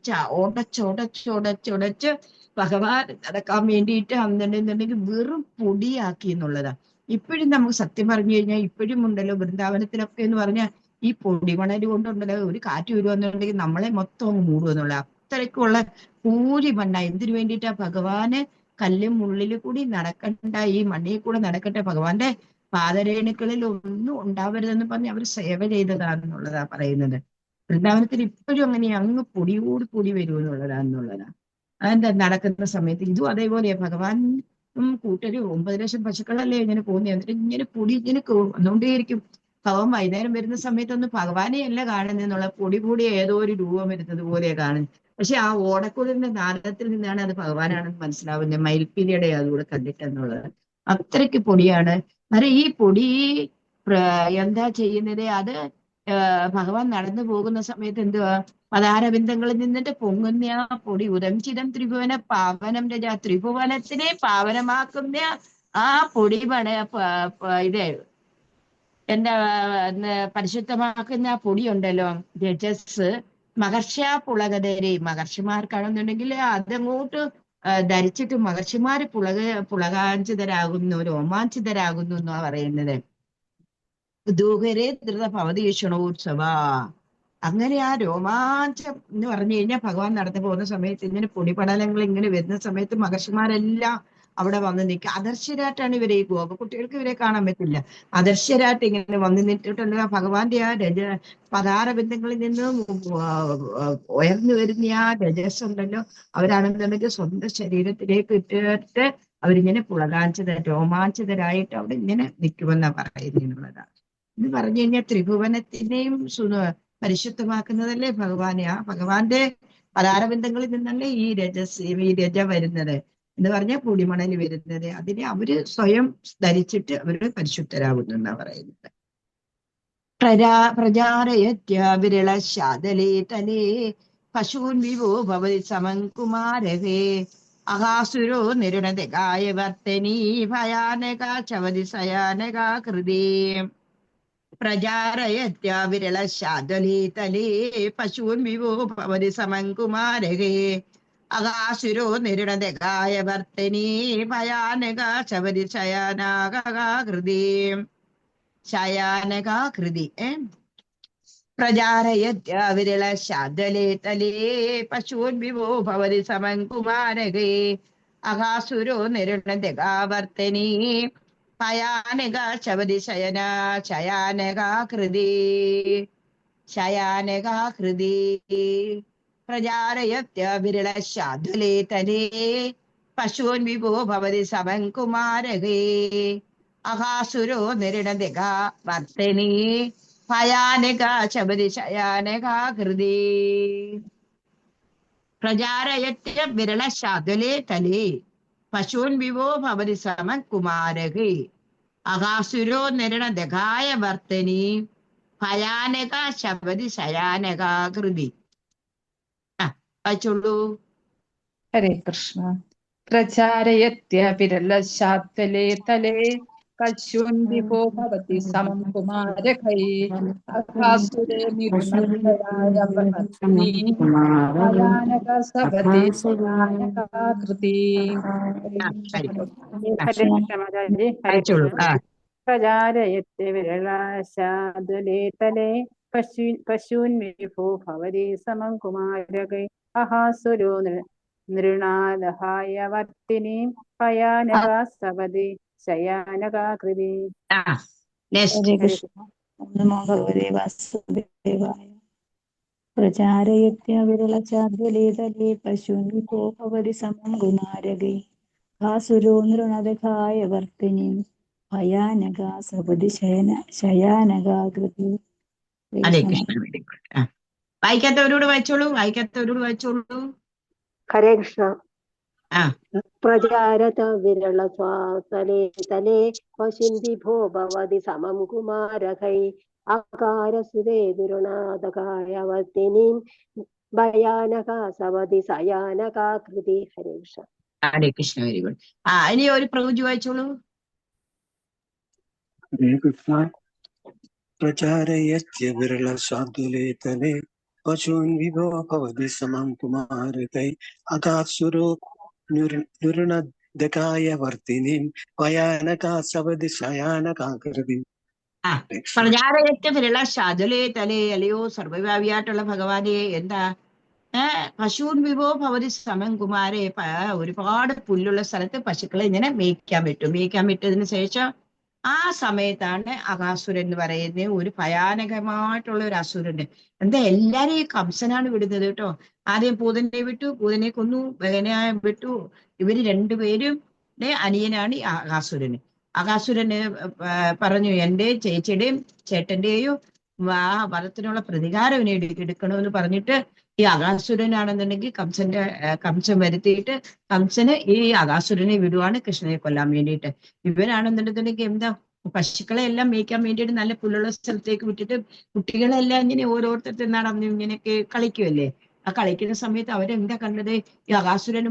ഉടച്ച് ഭഗവാൻ നടക്കാൻ വേണ്ടിയിട്ട് അന്നുണ്ടെന്നുണ്ടെങ്കിൽ വെറും പൊടിയാക്കി എന്നുള്ളതാ. ഇപ്പോഴും നമുക്ക് സത്യം പറഞ്ഞു കഴിഞ്ഞാൽ ഇപ്പോഴും ഉണ്ടല്ലോ വൃന്ദാവനത്തിലൊക്കെ എന്ന് പറഞ്ഞാൽ ഈ പൊടിമണൽ കൊണ്ടുണ്ടല്ലോ ഒരു കാറ്റ് വരുവാന്നുണ്ടെങ്കിൽ നമ്മളെ മൊത്തം അങ്ങ് മൂടുമെന്നുള്ള അത്രയ്ക്കുള്ള പൂരി മണ്ണ. എന്തിനു വേണ്ടിയിട്ടാ? ഭഗവാന് കല്ലും മുള്ളിൽ കൂടി നടക്കണ്ട, ഈ മണ്ണിൽ കൂടെ നടക്കട്ടെ, ഭഗവാന്റെ പാദരേണുക്കളിൽ ഒന്നും ഉണ്ടാവരുതെന്ന് പറഞ്ഞ് അവർ സേവ ചെയ്തതാണെന്നുള്ളതാ പറയുന്നത്. വൃന്ദാവനത്തിൽ ഇപ്പോഴും അങ്ങനെ അങ്ങ് പൊടിയോട് പൊടി വരുമെന്നുള്ളതാന്നുള്ളതാ. എന്താ നടക്കുന്ന സമയത്ത് ഇതും അതേപോലെ ഭഗവാൻ കൂട്ടര് 9 ലക്ഷം പശുക്കളല്ലേ ഇങ്ങനെ പോകുന്നത്. എന്നിട്ട് ഇങ്ങനെ പൊടി ഇങ്ങനെ വന്നുകൊണ്ടേയിരിക്കും. ഭഗവാൻ വൈകുന്നേരം വരുന്ന സമയത്തൊന്നും ഭഗവാനെ അല്ല കാണുന്നതെന്നുള്ള പൊടി പൊടി ഏതോ ഒരു രൂപം വരുന്നത് പോലെയാണ് കാണുന്നത്. പക്ഷെ ആ ഓടക്കുഴലിന്റെ നാദത്തിൽ നിന്നാണ് അത് ഭഗവാനാണെന്ന് മനസ്സിലാവുന്നത്. മയിൽപ്പീലിയുടെ അതുകൂടെ കണ്ടിട്ടെന്നുള്ളത്. അത്രയ്ക്ക് പൊടിയാണ്. അന്നേരം ഈ പൊടി എന്താ ചെയ്യുന്നത്? അത് ഭഗവാൻ നടന്നു പോകുന്ന സമയത്ത് എന്തുവാ, പദാരബിന്ദങ്ങളിൽ നിന്നിട്ട് പൊങ്ങുന്ന ആ പൊടി ഉദംചിതം ത്രിഭുവന പാവനം രജ, ത്രിഭുവനത്തിനെ പാവനമാക്കുന്ന ആ പൊടി ഇത് എന്താ പരിശുദ്ധമാക്കുന്ന ആ പൊടിയുണ്ടല്ലോ, രജസ്. മഹർഷ്യാപുളകധരെ, മഹർഷിമാർക്കാണെന്നുണ്ടെങ്കിൽ അതങ്ങോട്ട് ധരിച്ചിട്ട് മഹർഷിമാര് പുളകാഞ്ചിതരാകുന്നു, രോമാഞ്ചിതരാകുന്നു എന്നാ പറയുന്നത്. ദൂഹരെ ധൃത ഭവതീക്ഷണോത്സവ. അങ്ങനെ ആ രോമാഞ്ചം എന്ന് പറഞ്ഞു കഴിഞ്ഞാൽ ഭഗവാൻ നടന്നു പോകുന്ന സമയത്ത് ഇങ്ങനെ പൊടിപടലങ്ങൾ ഇങ്ങനെ വരുന്ന സമയത്ത് മഹർഷിമാരെല്ലാം അവിടെ വന്ന് നിൽക്കുക. അദർശ്യരായിട്ടാണ് ഇവരെ, ഈ ഗോപകുട്ടികൾക്ക് ഇവരെ കാണാൻ പറ്റില്ല. അദർശ്യരായിട്ട് ഇങ്ങനെ വന്ന് നിന്നിട്ടുണ്ട് ഭഗവാന്റെ ആ പദാരബിന്ദങ്ങളിൽ നിന്ന് ഉയർന്നു വരുന്ന ആ രജസ് ഉണ്ടല്ലോ, അവരാണെന്നുണ്ടെങ്കിൽ സ്വന്തം ശരീരത്തിലേക്ക് ഇട്ടിട്ട് അവരിങ്ങനെ രോമാഞ്ചിതരായിട്ട് അവിടെ ഇങ്ങനെ നിൽക്കുമെന്നാ പറയുന്നുള്ളതാണ്. എന്ന് പറഞ്ഞു കഴിഞ്ഞാൽ ത്രിഭുവനത്തിനെയും പരിശുദ്ധമാക്കുന്നതല്ലേ ഭഗവാനെ. ആ ഭഗവാന്റെ പദാരബിന്ദങ്ങളിൽ നിന്നല്ലേ ഈ രജ വരുന്നത് എന്ന് പറഞ്ഞാൽ പൊടിമണൽ വരുന്നത്. അതിനെ അവര് സ്വയം ധരിച്ചിട്ട് അവര് പരിശുദ്ധരാകുന്നു എന്നാ പറയുന്നത്. പ്രജാരയത്യ വിരള ശാതലേ തലേ പശൂൻ വിവോ ഭവതി സമങ്കുമാരകേ അഹാസുരോ നിരുണതകായ വർത്തനീ ഭയാനക ചവതി സയാനക കൃതേ. പ്രജാരയത്യ വിരള ശാതലേ തലേ പശൂൻ വിവോ ഭവതി സമങ്കുമാരകേ അകാസുരോ നിരുണതകായ വർത്തനീ ഭയാനക ചവതി ശയാനകാകൃതി. ശയാനകാകൃതി. പ്രജാരയത്യ വിരള ശാതലേ തലേ പശൂൻ വിവോ ഭവതി സമങ്കുമാരകേ അകാസുരോ നിരുണതകാ വർത്തനീ ഭയാനക ചവതി ശയാനകാകൃതി. ശയാനകാകൃതി. പ്രജാരയത്യ വിരള ശാതുലേ തലേ പശൂൻ വിഭോ ഭവതി സമങ്കുമാരകേ അഹാസുരോ നിരുണതികാ വർത്തനീ ഭയാനക ചവതി ശയാനകാകൃതി. പ്രജാരയത്യ വിരള ശാതുലേ തലേ പശൂൻ വിഭോ ഭവതി സമങ്കുമാരകേ അഹാസുരോ നിരുണതികായ വർത്തനീ ഭയാനക ശബതി ശയാനകാകൃതി. വായിച്ചോളൂ. ഹരേ കൃഷ്ണ. പ്രചാരയത്യ വിരല ശാത്തലേ തലേ പശൂൻ വിഭോ ഭവതി സമം കുമാരകൈ അകാസുരേ നിരുണതകായ വർത്തനീ ഭയാനക ശബതി ശയാനകാകൃതി. ഹരേ കൃഷ്ണ മാതാജി. ഹരേ കൃഷ്ണ. പ്രജാരയത്തെ വിരളാശാദുലേ തലേ പശൂൻ വിഭോ ഭവതി സമം കുമാരകൈ അഹാസുരോ നൃണാദഹായ വർത്തിനി ഭയാനക സവതി ശയാനകാകൃതി. നമോ ഭഗവതേ വാസുദേവായ. പ്രചാരയത്യ വിരളചാദ്വലേ തലേ പശൂൻ വിഭോ ഭവതി സമം കുമാരകൈ അഹാസുരോ നൃണാദഹായ വർത്തിനി ഭയാനക സവതി ശയാനകാകൃതി. ഹരേ കൃഷ്ണ. Very good. വായിക്കാത്തവരോട് വായിച്ചോളൂ. ഹരേ കൃഷ്ണ. പ്രചാരത വിരള സ്വാതലേ തലേ പശുൻ വിഭോ ഭവതി സമം കുമാരകൈ അകാരസുരേ ദുരുണാദകായ വർത്തിനീം ഭയാനക സവതി ശയാനകാകൃതി. ഹരേ കൃഷ്ണ. ഹരേ കൃഷ്ണ. Very good. ഇനി ഒരു പ്രഭുജി വായിച്ചോളൂ. ഹരേ കൃഷ്ണ. പ്രചാരയത്യ വിരള ശാതുലേ തലേ പശൂൻ വിഭോ ഭവതി സമം കുമാരകൈ അകാസുരോ നിരുണതകായ വർത്തിനീം ഭയാനക സവതി ശയാനകാകൃതി. പ്രചാരയത്യ വിരള ശാതുലേ തലേ, അല്ലയോ സർവ്വവ്യാപിയായിട്ടുള്ള ഭഗവാനെ, എന്താ പശൂൻ വിഭോ ഭവതി സമം കുമാരെ, ഒരുപാട് പുല്ലുള്ള സ്ഥലത്ത് പശുക്കളെ ഇങ്ങനെ മേയ്ക്കാൻ വിട്ടു. മേയ്ക്കാൻ വിട്ടതിന് ശേഷം ആ സമയത്താണ് അകാസുരൻ എന്ന് പറയുന്ന ഒരു ഭയാനകമായിട്ടുള്ള ഒരു അസുരന്. എന്താ എല്ലാരും ഈ കംസനാണ് വിടുന്നത് കേട്ടോ. ആദ്യം പൂതനെ വിട്ടു, പൂതനെ കൊന്നു, ബഹനെ വിട്ടു. ഇവര് രണ്ടുപേരും അനിയനാണ് ഈ അകാസുരന്. അകാസുരന് പറഞ്ഞു എന്റെ ചേച്ചിയുടെയും ചേട്ടന്റെയും ആ വധത്തിനുള്ള പ്രതികാരം ഇനി എടുക്കണമെന്ന് പറഞ്ഞിട്ട് ഈ അകാസുരനാണെന്നുണ്ടെങ്കിൽ കംസൻ വരുത്തിയിട്ട് കംസന് ഈ അകാസുരനെ വിടുവാണ് കൃഷ്ണനെ കൊല്ലാൻ വേണ്ടിയിട്ട്. ഇവരാണെന്നുണ്ടെന്നുണ്ടെങ്കിൽ എന്താ പശുക്കളെ എല്ലാം മേയ്ക്കാൻ വേണ്ടിയിട്ട് നല്ല പുല്ലുള്ള സ്ഥലത്തേക്ക് വിട്ടിട്ട് കുട്ടികളെല്ലാം ഇങ്ങനെ ഓരോരുത്തർ നടന്ന് ഇങ്ങനെയൊക്കെ കളിക്കുമല്ലേ. ആ കളിക്കുന്ന സമയത്ത് അവരെന്താ കണ്ടത്, ഈ അകാസുരന്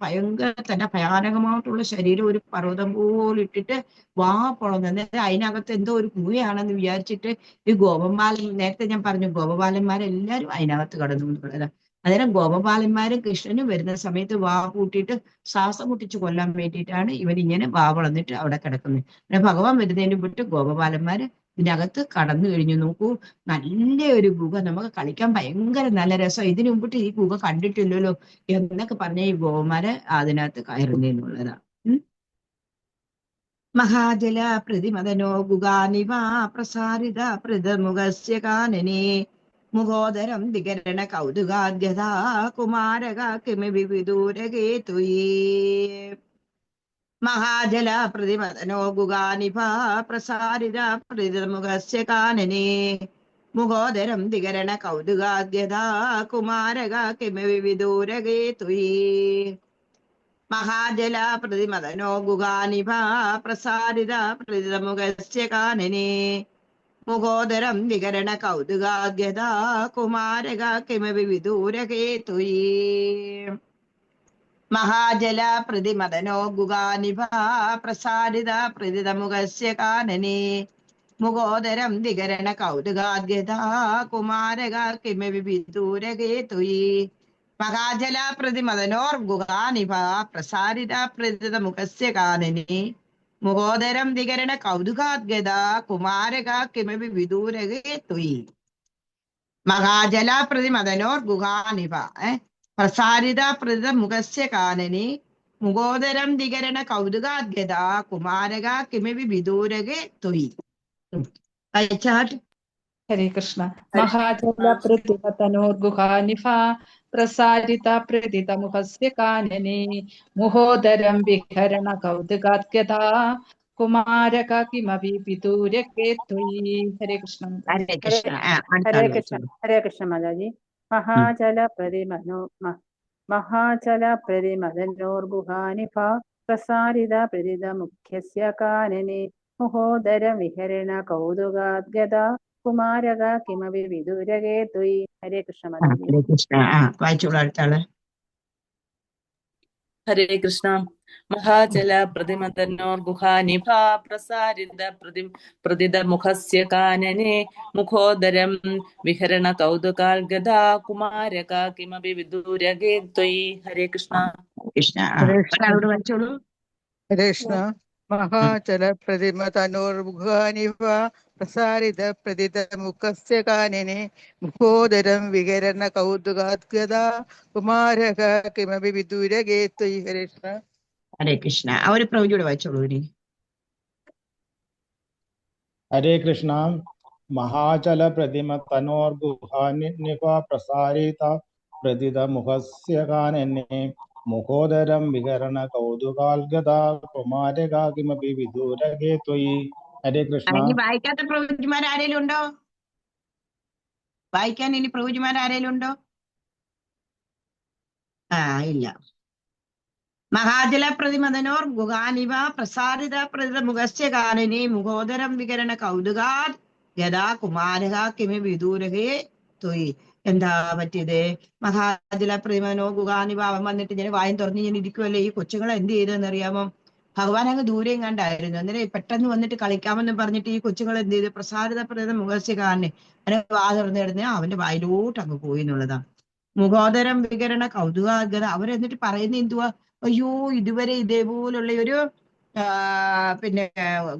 ഭയങ്കര തന്നെ ഭയാനകമായിട്ടുള്ള ശരീരം ഒരു പർവ്വതം പോലെ ഇട്ടിട്ട് വാ പൊളന്ന് അതിനകത്ത് എന്തോ ഒരു ഗുഹയാണെന്ന് വിചാരിച്ചിട്ട് ഈ ഗോപബാലൻ, നേരത്തെ ഞാൻ പറഞ്ഞു ഗോപബാലന്മാരെല്ലാരും അതിനകത്ത് കടന്നു എന്നുള്ളതാണ്. അന്നേരം ഗോപബാലന്മാരും കൃഷ്ണനും വരുന്ന സമയത്ത് വാ പൂട്ടിയിട്ട് ശ്വാസം മുട്ടിച്ച് കൊല്ലാൻ വേണ്ടിയിട്ടാണ് ഇവരിങ്ങനെ വാ വളർന്നിട്ട് അവിടെ കിടക്കുന്നത്. പിന്നെ ഭഗവാൻ വരുന്നതിന് വിട്ട് ഗോപബാലന്മാര് ഇതിനകത്ത് കടന്നു കഴിഞ്ഞു. നോക്കൂ, നല്ല ഒരു ഗുഹ, നമുക്ക് കളിക്കാൻ ഭയങ്കര നല്ല രസം. ഇതിനു മുമ്പിട്ട് ഈ ഗുഹ കണ്ടിട്ടില്ലല്ലോ എന്നൊക്കെ പറഞ്ഞ ഈ ഗോപന്മാര് അതിനകത്ത് കയറുന്നതെന്നുള്ളതാണ്. മഹാജല പ്രതിമദനോ ഗുഗാനിവ പ്രസാരിത പ്രതമുഖസ്യ കാനനെ മുഖോദരം ദിഗരണ കൗതുകാദ്യതാ കുമാരക കിമി വിദൂരകേതുയേ. മഹാജല പ്രതിമദനോ ഗുഗാനിഭ പ്രസാരിത പ്രതിമുഖസ്യ കാനനെ മുഖോദരം ദിഗരണ കൗതുകാദ്യതാ കുമാരക കിമി വിദൂരകേതുയേ. മഹാജല പ്രതിമദനോ ഗുഗാനിഭ പ്രസാരിത പ്രതിമുഖസ്യ കാനനെ മുഖോദരം വികരണ കൗതുകാദ്യതാ കുമാരക കിമപി വിദൂരകേതുയേ. മഹാജല പ്രതിമദനോ ഗുഗാനിഭ പ്രസാരിത പ്രതിമുഖസ്യ കാനനെ മുഖോദരം വികരണ കൗതുകാദ്യതാ കുമാരക കിമപി വിദൂരകേതുയേ. മഹാജല പ്രതിമദനോർ ഗുഹാനിഭ പ്രസാരിത പ്രതിമുഖസ്യ കാനനെ മുഖോദരം ദിഗരണ കൗതുകാദ്ഗത കുമാരക കിമപി വിദൂരകേതുയേ. മഹാജല പ്രതിമദനോർ ഗുഹാനിഭ പ്രസാരിത പ്രതിമുഖസ്യ കാനനെ മുഖോദരം ദിഗരണ കൗതുകാദ്ഗത കുമാരക കിമപി വിദൂരകേതുയേ. ഹരേ കൃഷ്ണ. മഹാജല പ്രതിമതനോർഗുഹാനിഭ പ്രസാരിത പ്രതിതമുഖസ്യ കാനനെ മുഹോദരം വിഹരണ കൗതുകാദ്ഗത കുമാരക കിമപി വിദൂരകേതുയേ. ഹരേ കൃഷ്ണ. ഹരേ കൃഷ്ണ. ഹരേ കൃഷ്ണ. ഹരേ കൃഷ്ണ മാതാജി. മഹാജല പ്രതിമദനോർഗുഹാനിഭ പ്രസാരിത പ്രതിതമുഖ്യസ്യ കാനനെ മുഹോദരം വിഹരണ കൗതുകാദ്ഗത കുമാരക കിമപി വിദൂരകേതുയേ. ഹരേ കൃഷ്ണ മാതാജി. ഹരേ കൃഷ്ണ. വായിച്ചോളൂ അടുത്താള്. ഹരേ കൃഷ്ണ. മഹാജല പ്രതിമതനോർ ഗുഹാനിഭ പ്രസാരിത പ്രതിതമുഖസ്യ കാനനെ മുഖോദരം വിഹരണ കൗതുകാദ്ഗത കുമാരക കിമപി വിദൂരകേതുയേ. ഹരേ കൃഷ്ണ. കൃഷ്ണ. വായിച്ചോളൂ. ഹരേ കൃഷ്ണ. മഹാചല പ്രതിമതനോർഗുഹാനിഭ പ്രസാരിത പ്രതിതമുഖസ്യ കാനനെ മുഖോദരം വികരണ കൗതുകാദ്ഗത കുമാരക കിമപി വിദൂരകേതുയേ. ഹരേ കൃഷ്ണ. ഹരേ കൃഷ്ണ. ഒരു പ്രവചിയോട് വായിച്ചോളൂ. ഹരേ കൃഷ്ണ. മഹാചല പ്രതിമതനോർഗുഹാനിഭ പ്രസാരിത പ്രതിതമുഖസ്യ കാനനെ മുഖോദരം വികരണ കൗതുകാദ്ഗത കുമാരക കിമപി വിദൂരകേതുയേ. ഹരേ കൃഷ്ണ. വായിക്കാത്ത പ്രവചിമാർ ആരേലും ഉണ്ടോ? വായിക്കാൻ ഇനി പ്രവചിമാർ ആരേലും ഉണ്ടോ? ഇല്ല. മഹാജല പ്രതിമദനോർ ഗുഹാനിവ പ്രസാരിത പ്രതിമുഖസ്യ കാനനെ മുഖോദരം വികരണ കൗതുകാദ് ഗദാ കുമാരക കിമി വിദൂരകേതുയേ. എന്താ പറ്റിയത്? മഹാജല പ്രതിമനോ ഗുഹാനിവ അവൻ വന്നിട്ട് ഇങ്ങനെ വായും തുറന്ന് ഇങ്ങനെ ഇരിക്കുമല്ലേ. ഈ കൊച്ചുങ്ങളെ എന്ത് ചെയ്തെന്ന് അറിയാമോ? ഭഗവാൻ അങ്ങ് ദൂരെയും കണ്ടായിരുന്നു. അന്നേരം പെട്ടെന്ന് വന്നിട്ട് കളിക്കാമെന്ന് പറഞ്ഞിട്ട് ഈ കൊച്ചുങ്ങൾ എന്ത് ചെയ്തു? പ്രസാരിത മുഖസ്യ കാരനെ അവനെ വാ തുറന്നിടുന്ന അവന്റെ വായിലോട്ട് അങ്ങ് പോയി എന്നുള്ളതാണ്. മുഖോദരം വികരണ കൗതുകാദ്ഗത. അവരെന്നിട്ട് പറയുന്ന എന്തുവാ? അയ്യോ, ഇതുവരെ ഇതേപോലുള്ള ഒരു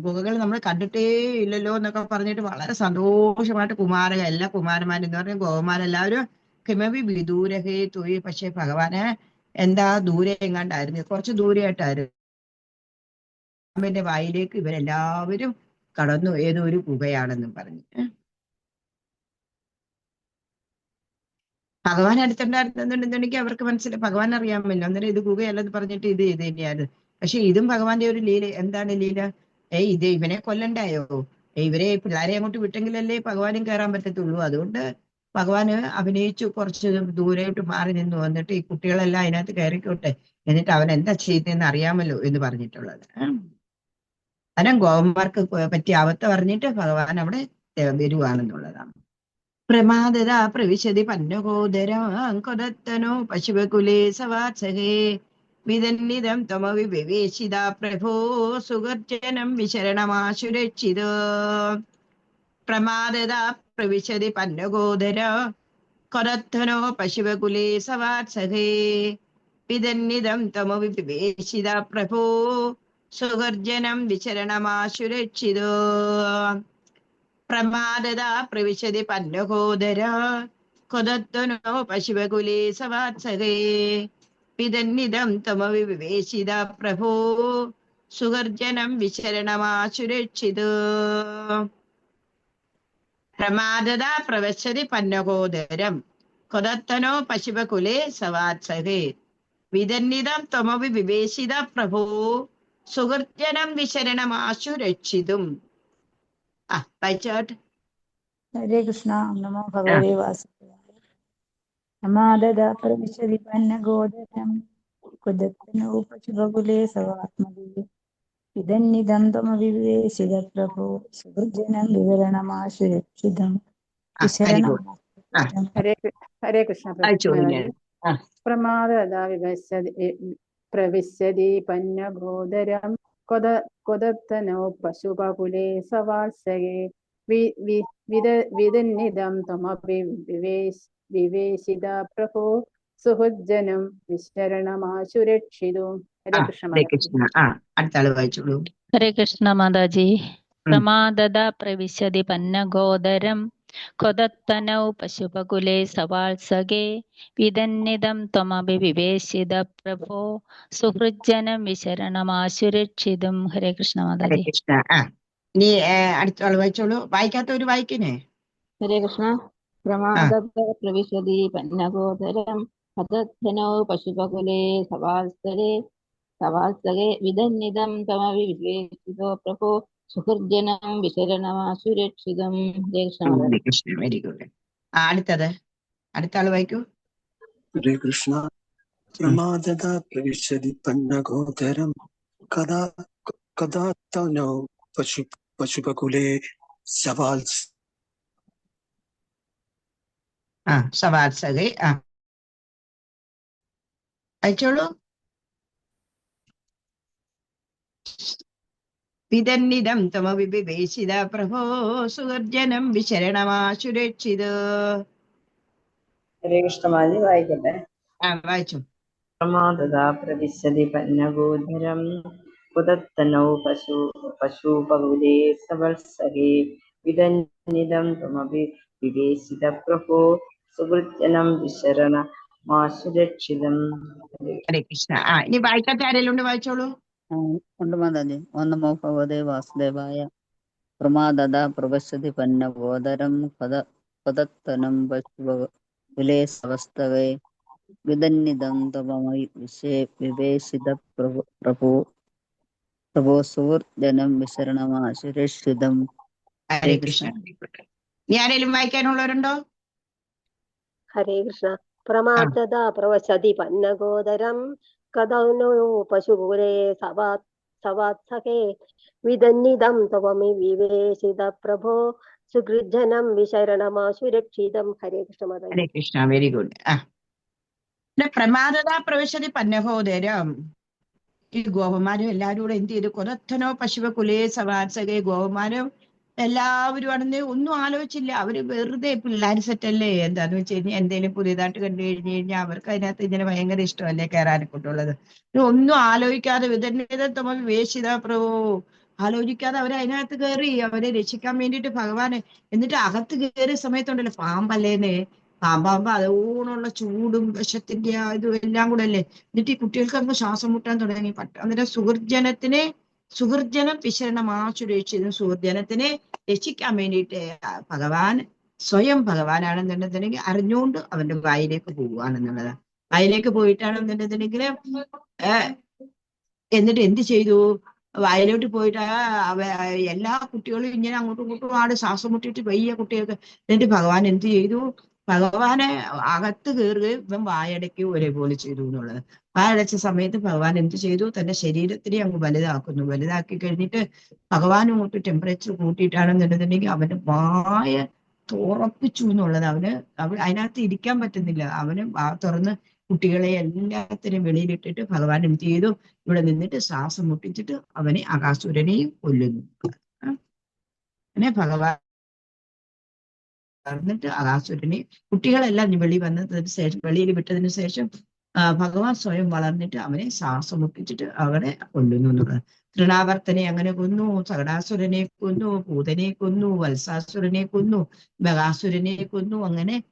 ഗുഹകൾ നമ്മൾ കണ്ടിട്ടേ ഇല്ലല്ലോ എന്നൊക്കെ പറഞ്ഞിട്ട് വളരെ സന്തോഷമായിട്ട് എല്ലാ കുമാരന്മാരും എന്ന് പറഞ്ഞ ഗോപന്മാരെല്ലാവരും കിമപി വിദൂരകേതുയേ. പക്ഷെ ഭഗവാന് എന്താ ദൂരെ എങ്ങാണ്ടായിരുന്നു, കുറച്ച് ദൂരെയായിട്ടായിരുന്നു. പാമ്പിന്റെ വായിലേക്ക് ഇവരെല്ലാവരും കടന്നു, ഏതോ ഒരു ഗുഹയാണെന്നും പറഞ്ഞു. ഭഗവാൻ അടുത്തുണ്ടായിരുന്നുണ്ടെന്നുണ്ടെങ്കിൽ അവർക്ക് മനസ്സിലായി, ഭഗവാൻ അറിയാമല്ലോ, അന്നേരം ഇത് ഗുഹയല്ലെന്ന് പറഞ്ഞിട്ട് ഇത് തന്നെയാണ്. പക്ഷെ ഇതും ഭഗവാന്റെ ഒരു ലീല. എന്താണ് ലീല? ഇത് ഇവനെ കൊല്ലണ്ടായോ? ഇവരെ പിള്ളേരെ അങ്ങോട്ട് വിട്ടെങ്കിലല്ലേ ഭഗവാനും കയറാൻ പറ്റത്തുള്ളൂ. അതുകൊണ്ട് ഭഗവാന് അഭിനയിച്ചു കുറച്ച് ദൂരെയോട്ട് മാറി നിന്നു. എന്നിട്ട് ഈ കുട്ടികളെല്ലാം അതിനകത്ത് കയറിക്കോട്ടെ, എന്നിട്ട് അവൻ എന്താ ചെയ്യുന്നതെന്ന് അറിയാമല്ലോ എന്ന് പറഞ്ഞിട്ടുള്ളത്. അനം ഗോപന്മാർക്ക് പറ്റിയ ആപത്ത് പറഞ്ഞിട്ട് ഭഗവാൻ അവിടെ വരുവാണെന്നുള്ളതാണ്. പ്രമാദത പ്രവിശതി പന്നകോദരോ പശുവകുലേ സവാത്സഹേ വിദന്നിതം ത്വമവിവേശിത പ്രഭോ സുഗർജനം വിശരണമാശുരക്ഷിത. പ്രമാദത പ്രവിശതി പന്നകോദര കൊരത്തനോ പശുവകുലേ സവാത്സഹേ വിദന്നിതം ത്വമവിവേശിത പ്രഭോ സുഗർജനം വിശരണമാശുരക്ഷിതോ. പ്രമാദത പ്രവിശതി പന്നകോദര കൊദത്വനോ പശുവകുലേ സവാത്സഹേ പിതന്നിദം ത്വമവിവേശിത പ്രഭോ സുഗർജനം വിശരണമാശുരക്ഷിതോ. പ്രമാദത പ്രവിശതി പന്നകോദരം കൊദത്വനോ പശുവകുലേ സവാത്സഹേ വിദന്നിദം ത്വമവിവേശിത പ്രഭോ സുഗർജനം വിശരണമാശുരക്ഷിതും. വായിച്ചോട്ടെ. ഹരേ കൃഷ്ണ. നമോ ഭഗവതേ വാസുദേവായ. പ്രമാദത പ്രവിശതി പന്നഗോദരം കുദത്തനോ പശുബകുലേ സവാത്മകേ ഇതന്നിദം ത്വമവിവേശിത പ്രഭോ സുഹൃജനം വിവരണമാശുരക്ഷിതം. ഹരേ കൃഷ്ണ. പ്രമാദത പ്രവിശതി പന്നഗോദരം കൊദത്തനോ പശുപകുലേ സവാത്സകേ വിദന്നിദം ത്വമപി വിവേശിത പ്രഭോ സുഹൃജനം വിശരണമാശുരക്ഷിതോ. ഹരേ കൃഷ്ണ. അടുത്ത ആള് വായിച്ചോളൂ. ഹരേ കൃഷ്ണ മാതാജി. പ്രമാദത പ്രവിശതി പന്നഗോദരം കൊദത്തനൗ പശുപകുലേ സവാത്സകേ വിദന്നിദം ത്വമപി വിവേശിത പ്രഭോ സുഹൃജനം വിശരണമാശുരക്ഷിതം. ഹരേ കൃഷ്ണ മാതാജി. ഇനി അടുത്ത ആള് വായിച്ചോളൂ. വായിക്കാത്തവര് വായിക്കുന്നേ. ഹരേ കൃഷ്ണ. പ്രമാദത പ്രവിശതി പന്നഗോദരം കൊദത്തനോ പശുപകുലേ സവാത്സകേ വിദന്നിദം ത്വമപി വിവേശിതോ പ്രഭോ സുഹൃജനം വിശരണമാശുരക്ഷിതം. ഹരേ കൃഷ്ണ. Very good. അടുത്തത് അടുത്ത ആള് വായിക്കൂ. ഹരേ കൃഷ്ണ. പ്രമാദത പ്രവിശതി പന്നഗോദരം കദാത്തനോ പശുപകുലേ സവാത്സകേ. വായിച്ചോളൂ. വിദന്നിദം ത്വമവിവേശിത പ്രഭോ സുഗർജനം വിശരണമാശുരക്ഷിത. ഹരേ കൃഷ്ണ മാജി വായിക്കട്ടെ. വായിച്ചു. പ്രമാദത പ്രവിശതി പന്നഗോദരം കുദത്തനോ പശുപകുലേ സവത്സകേ വിദന്നിദം ത്വമപി വിവേശിത പ്രഭോ സുഹൃജനം വിശരണമാശുരക്ഷിതം. ഹരേ കൃഷ്ണ. ഇനി വായിക്കാത്ത ആരെല്ലാം വായിച്ചോളൂ. ഉണ്ട് മാതാജി. ഓം നമോ ഭഗവതേ വാസുദേവായ. പ്രമാദത പ്രവിശതി പന്നഗോദരം കൊദത്തനം പശുപകുലേ സവത്സകേ വിദന്നിദം ത്വമപി വിവേശിത പ്രഭോ സുഹൃജനം വിശരണമാശുരക്ഷിതം. ഹരേ കൃഷ്ണ. ഇനി ആരെങ്കിലും വായിക്കാനുള്ളവരുണ്ടോ? ഹരേ കൃഷ്ണ. പ്രമാദത പ്രവശതി പന്നഗോദരം കദനോ പശുപുരേ സവാത്സകേ വിദന്നിദം ത്വമപി വിവേശിത പ്രഭോ സുഹൃജനം വിശരണമാശുരക്ഷിതം. ഹരേ കൃഷ്ണ. ഹരേ കൃഷ്ണ. Very good. പ്രമാദത പ്രവിശതി പന്നഗോദരം. ഈ ഗോപന്മാരും എല്ലാവരും കൂടെ എന്ത് ചെയ്തു? കൊദത്തനോ പശുപകുലേ സവാത്സകേ. ഗോപന്മാരും എല്ലാവരും ആണെന്ന് ഒന്നും ആലോചിച്ചില്ല. അവര് വെറുതെ പിള്ളേർ സെറ്റല്ലേ, എന്താന്ന് വെച്ച് കഴിഞ്ഞാൽ എന്തെങ്കിലും പുതിയതായിട്ട് കണ്ടു കഴിഞ്ഞാൽ അവർക്ക് അതിനകത്ത് ഇങ്ങനെ ഭയങ്കര ഇഷ്ടമല്ലേ കയറാനെ കൊണ്ടുള്ളത്. ഒന്നും ആലോചിക്കാതെ വിദന്നിദം വിവേശിത പ്രഭോ, ആലോചിക്കാതെ അവരെ അതിനകത്ത് കയറി അവരെ രക്ഷിക്കാൻ വേണ്ടിയിട്ട് ഭഗവാന്. എന്നിട്ട് അകത്ത് കയറിയ സമയത്തുണ്ടല്ലോ പാമ്പല്ലേന്നേ, പാമ്പാകുമ്പോ അതോണുള്ള ചൂടും വിഷത്തിന്റെ ഇതും എല്ലാം കൂടെ അല്ലേ. എന്നിട്ട് ഈ കുട്ടികൾക്ക് അങ്ങ് ശ്വാസം മുട്ടാൻ തുടങ്ങി. അന്നേരം സുഹൃജനത്തിനെ സുഹൃജനം വിശരണമാശുരക്ഷിതം. സുഹൃജനത്തിനെ രക്ഷിക്കാൻ വേണ്ടിയിട്ട് ഭഗവാൻ സ്വയം ഭഗവാനാണെന്നുണ്ടെന്നുണ്ടെങ്കിൽ അറിഞ്ഞുകൊണ്ട് അവന്റെ വായിലേക്ക് പോവുകയാണെന്നുള്ളത്. വായിലേക്ക് പോയിട്ടാണെന്നുണ്ടെന്നുണ്ടെങ്കിൽ എന്നിട്ട് എന്ത് ചെയ്തു? വയലോട്ട് പോയിട്ട് എല്ലാ കുട്ടികളും ഇങ്ങനെ അങ്ങോട്ടും ഇങ്ങോട്ടും ശ്വാസം മുട്ടിയിട്ട് വയ്യ കുട്ടികൾക്ക്. എന്നിട്ട് ഭഗവാൻ എന്ത് ചെയ്തു? ഭഗവാനെ അകത്ത് കയറുകയും ഇവൻ വായടയ്ക്കുകയും ഒരേപോലെ ചെയ്തു എന്നുള്ളത്. വായടച്ച സമയത്ത് ഭഗവാൻ എന്ത് ചെയ്തു? തന്റെ ശരീരത്തിനെ അങ്ങ് വലുതാക്കുന്നു. വലുതാക്കി കഴിഞ്ഞിട്ട് ഭഗവാൻ അങ്ങോട്ട് ടെമ്പറേച്ചർ കൂട്ടിയിട്ടാണെന്നുണ്ടെന്നുണ്ടെങ്കിൽ അവന്റെ വായ തുറപ്പിച്ചു എന്നുള്ളത്. അതിനകത്ത് ഇരിക്കാൻ പറ്റുന്നില്ല. അവന് തുറന്ന് കുട്ടികളെ എല്ലാത്തിനും വെളിയിലിട്ടിട്ട് ഭഗവാൻ എന്ത് ചെയ്തു? ഇവിടെ നിന്നിട്ട് ശ്വാസം മുട്ടിച്ചിട്ട് അവനെ അകാസുരനെയും കൊല്ലുന്നു. അങ്ങനെ ഭഗവാൻ എന്നിട്ട് അകാസുരനെ കുട്ടികളെല്ലാം വെളിയിൽ വിട്ടതിന് ശേഷം ഭഗവാൻ സ്വയം വളർന്നിട്ട് അവനെ ശ്വാസം മുട്ടിച്ചിട്ട് അവനെ കൊല്ലുന്നു എന്നുള്ളത്. തൃണാവർത്തനെ അങ്ങനെ കൊന്നു, സകടാസുരനെ കൊന്നു, പൂതനെ കൊന്നു, വത്സാസുരനെ കൊന്നു, ബകാസുരനെ കൊന്നു. അങ്ങനെ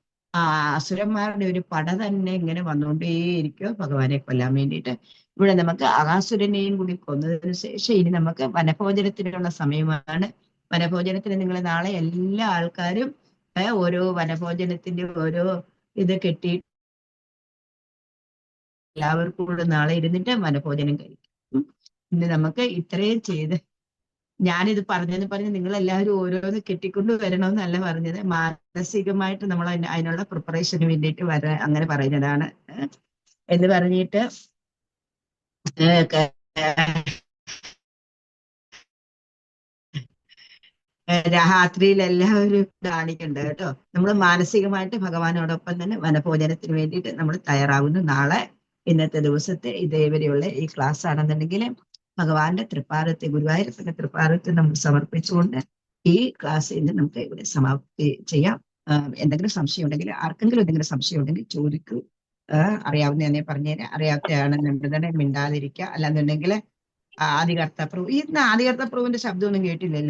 അസുരന്മാരുടെ ഒരു പട തന്നെ ഇങ്ങനെ വന്നുകൊണ്ടേയിരിക്കുക ഭഗവാനെ കൊല്ലാൻ വേണ്ടിയിട്ട്. ഇവിടെ നമുക്ക് അകാസുരനെയും കൂടി കൊന്നതിന് ശേഷം ഇനി നമുക്ക് വനഭോജനത്തിനുള്ള സമയമാണ്. വനഭോജനത്തിന് നിങ്ങൾ നാളെ എല്ലാ ആൾക്കാരും ഓരോ വനഭോജനത്തിന്റെ ഓരോ ഇത് കെട്ടി എല്ലാവർക്കും കൂടെ നാളെ ഇരുന്നിട്ട് വനഭോജനം കഴിക്കും. ഇന്ന് നമുക്ക് ഇത്രയും ചെയ്ത് ഞാനിത് പറഞ്ഞ് നിങ്ങൾ എല്ലാവരും ഓരോന്ന് കെട്ടിക്കൊണ്ട് വരണമെന്നല്ല പറഞ്ഞത്. മാനസികമായിട്ട് നമ്മൾ അതിനുള്ള പ്രിപ്പറേഷന് വേണ്ടിയിട്ട് അങ്ങനെ പറയുന്നതാണ് എന്ന് പറഞ്ഞിട്ട് രാത്രിയിൽ എല്ലാവരും കാണിക്കണ്ട കേട്ടോ. നമ്മൾ മാനസികമായിട്ട് ഭഗവാനോടൊപ്പം തന്നെ വനഭോജനത്തിന് വേണ്ടിയിട്ട് നമ്മൾ തയ്യാറാവുന്നു. നാളെ ഇന്നത്തെ ദിവസത്തെ ഇതേവരെയുള്ള ഈ ക്ലാസ് ആണെന്നുണ്ടെങ്കിൽ ഭഗവാന്റെ തൃപ്പാദത്തെ, ഗുരുവായൂരപ്പന്റെ തൃപ്പാദത്തെ നമ്മൾ സമർപ്പിച്ചുകൊണ്ട് ഈ ക്ലാസ് ഇന്ന് നമുക്ക് ഇവിടെ സമാപ്തി ചെയ്യാം. എന്തെങ്കിലും സംശയം ഉണ്ടെങ്കിൽ, ആർക്കെങ്കിലും എന്തെങ്കിലും സംശയം ഉണ്ടെങ്കിൽ ചോദിക്കൂ. അറിയാവുന്ന തന്നെ പറഞ്ഞുതരാം. അറിയാത്തയാണെന്നുണ്ടെങ്കിൽ മിണ്ടാതിരിക്കുക. അല്ലാന്നുണ്ടെങ്കിൽ ആദികർത്തപ്രഭു. ഇന്ന് ആദികർത്തപ്രഭുവിന്റെ ശബ്ദമൊന്നും കേട്ടില്ലല്ലോ.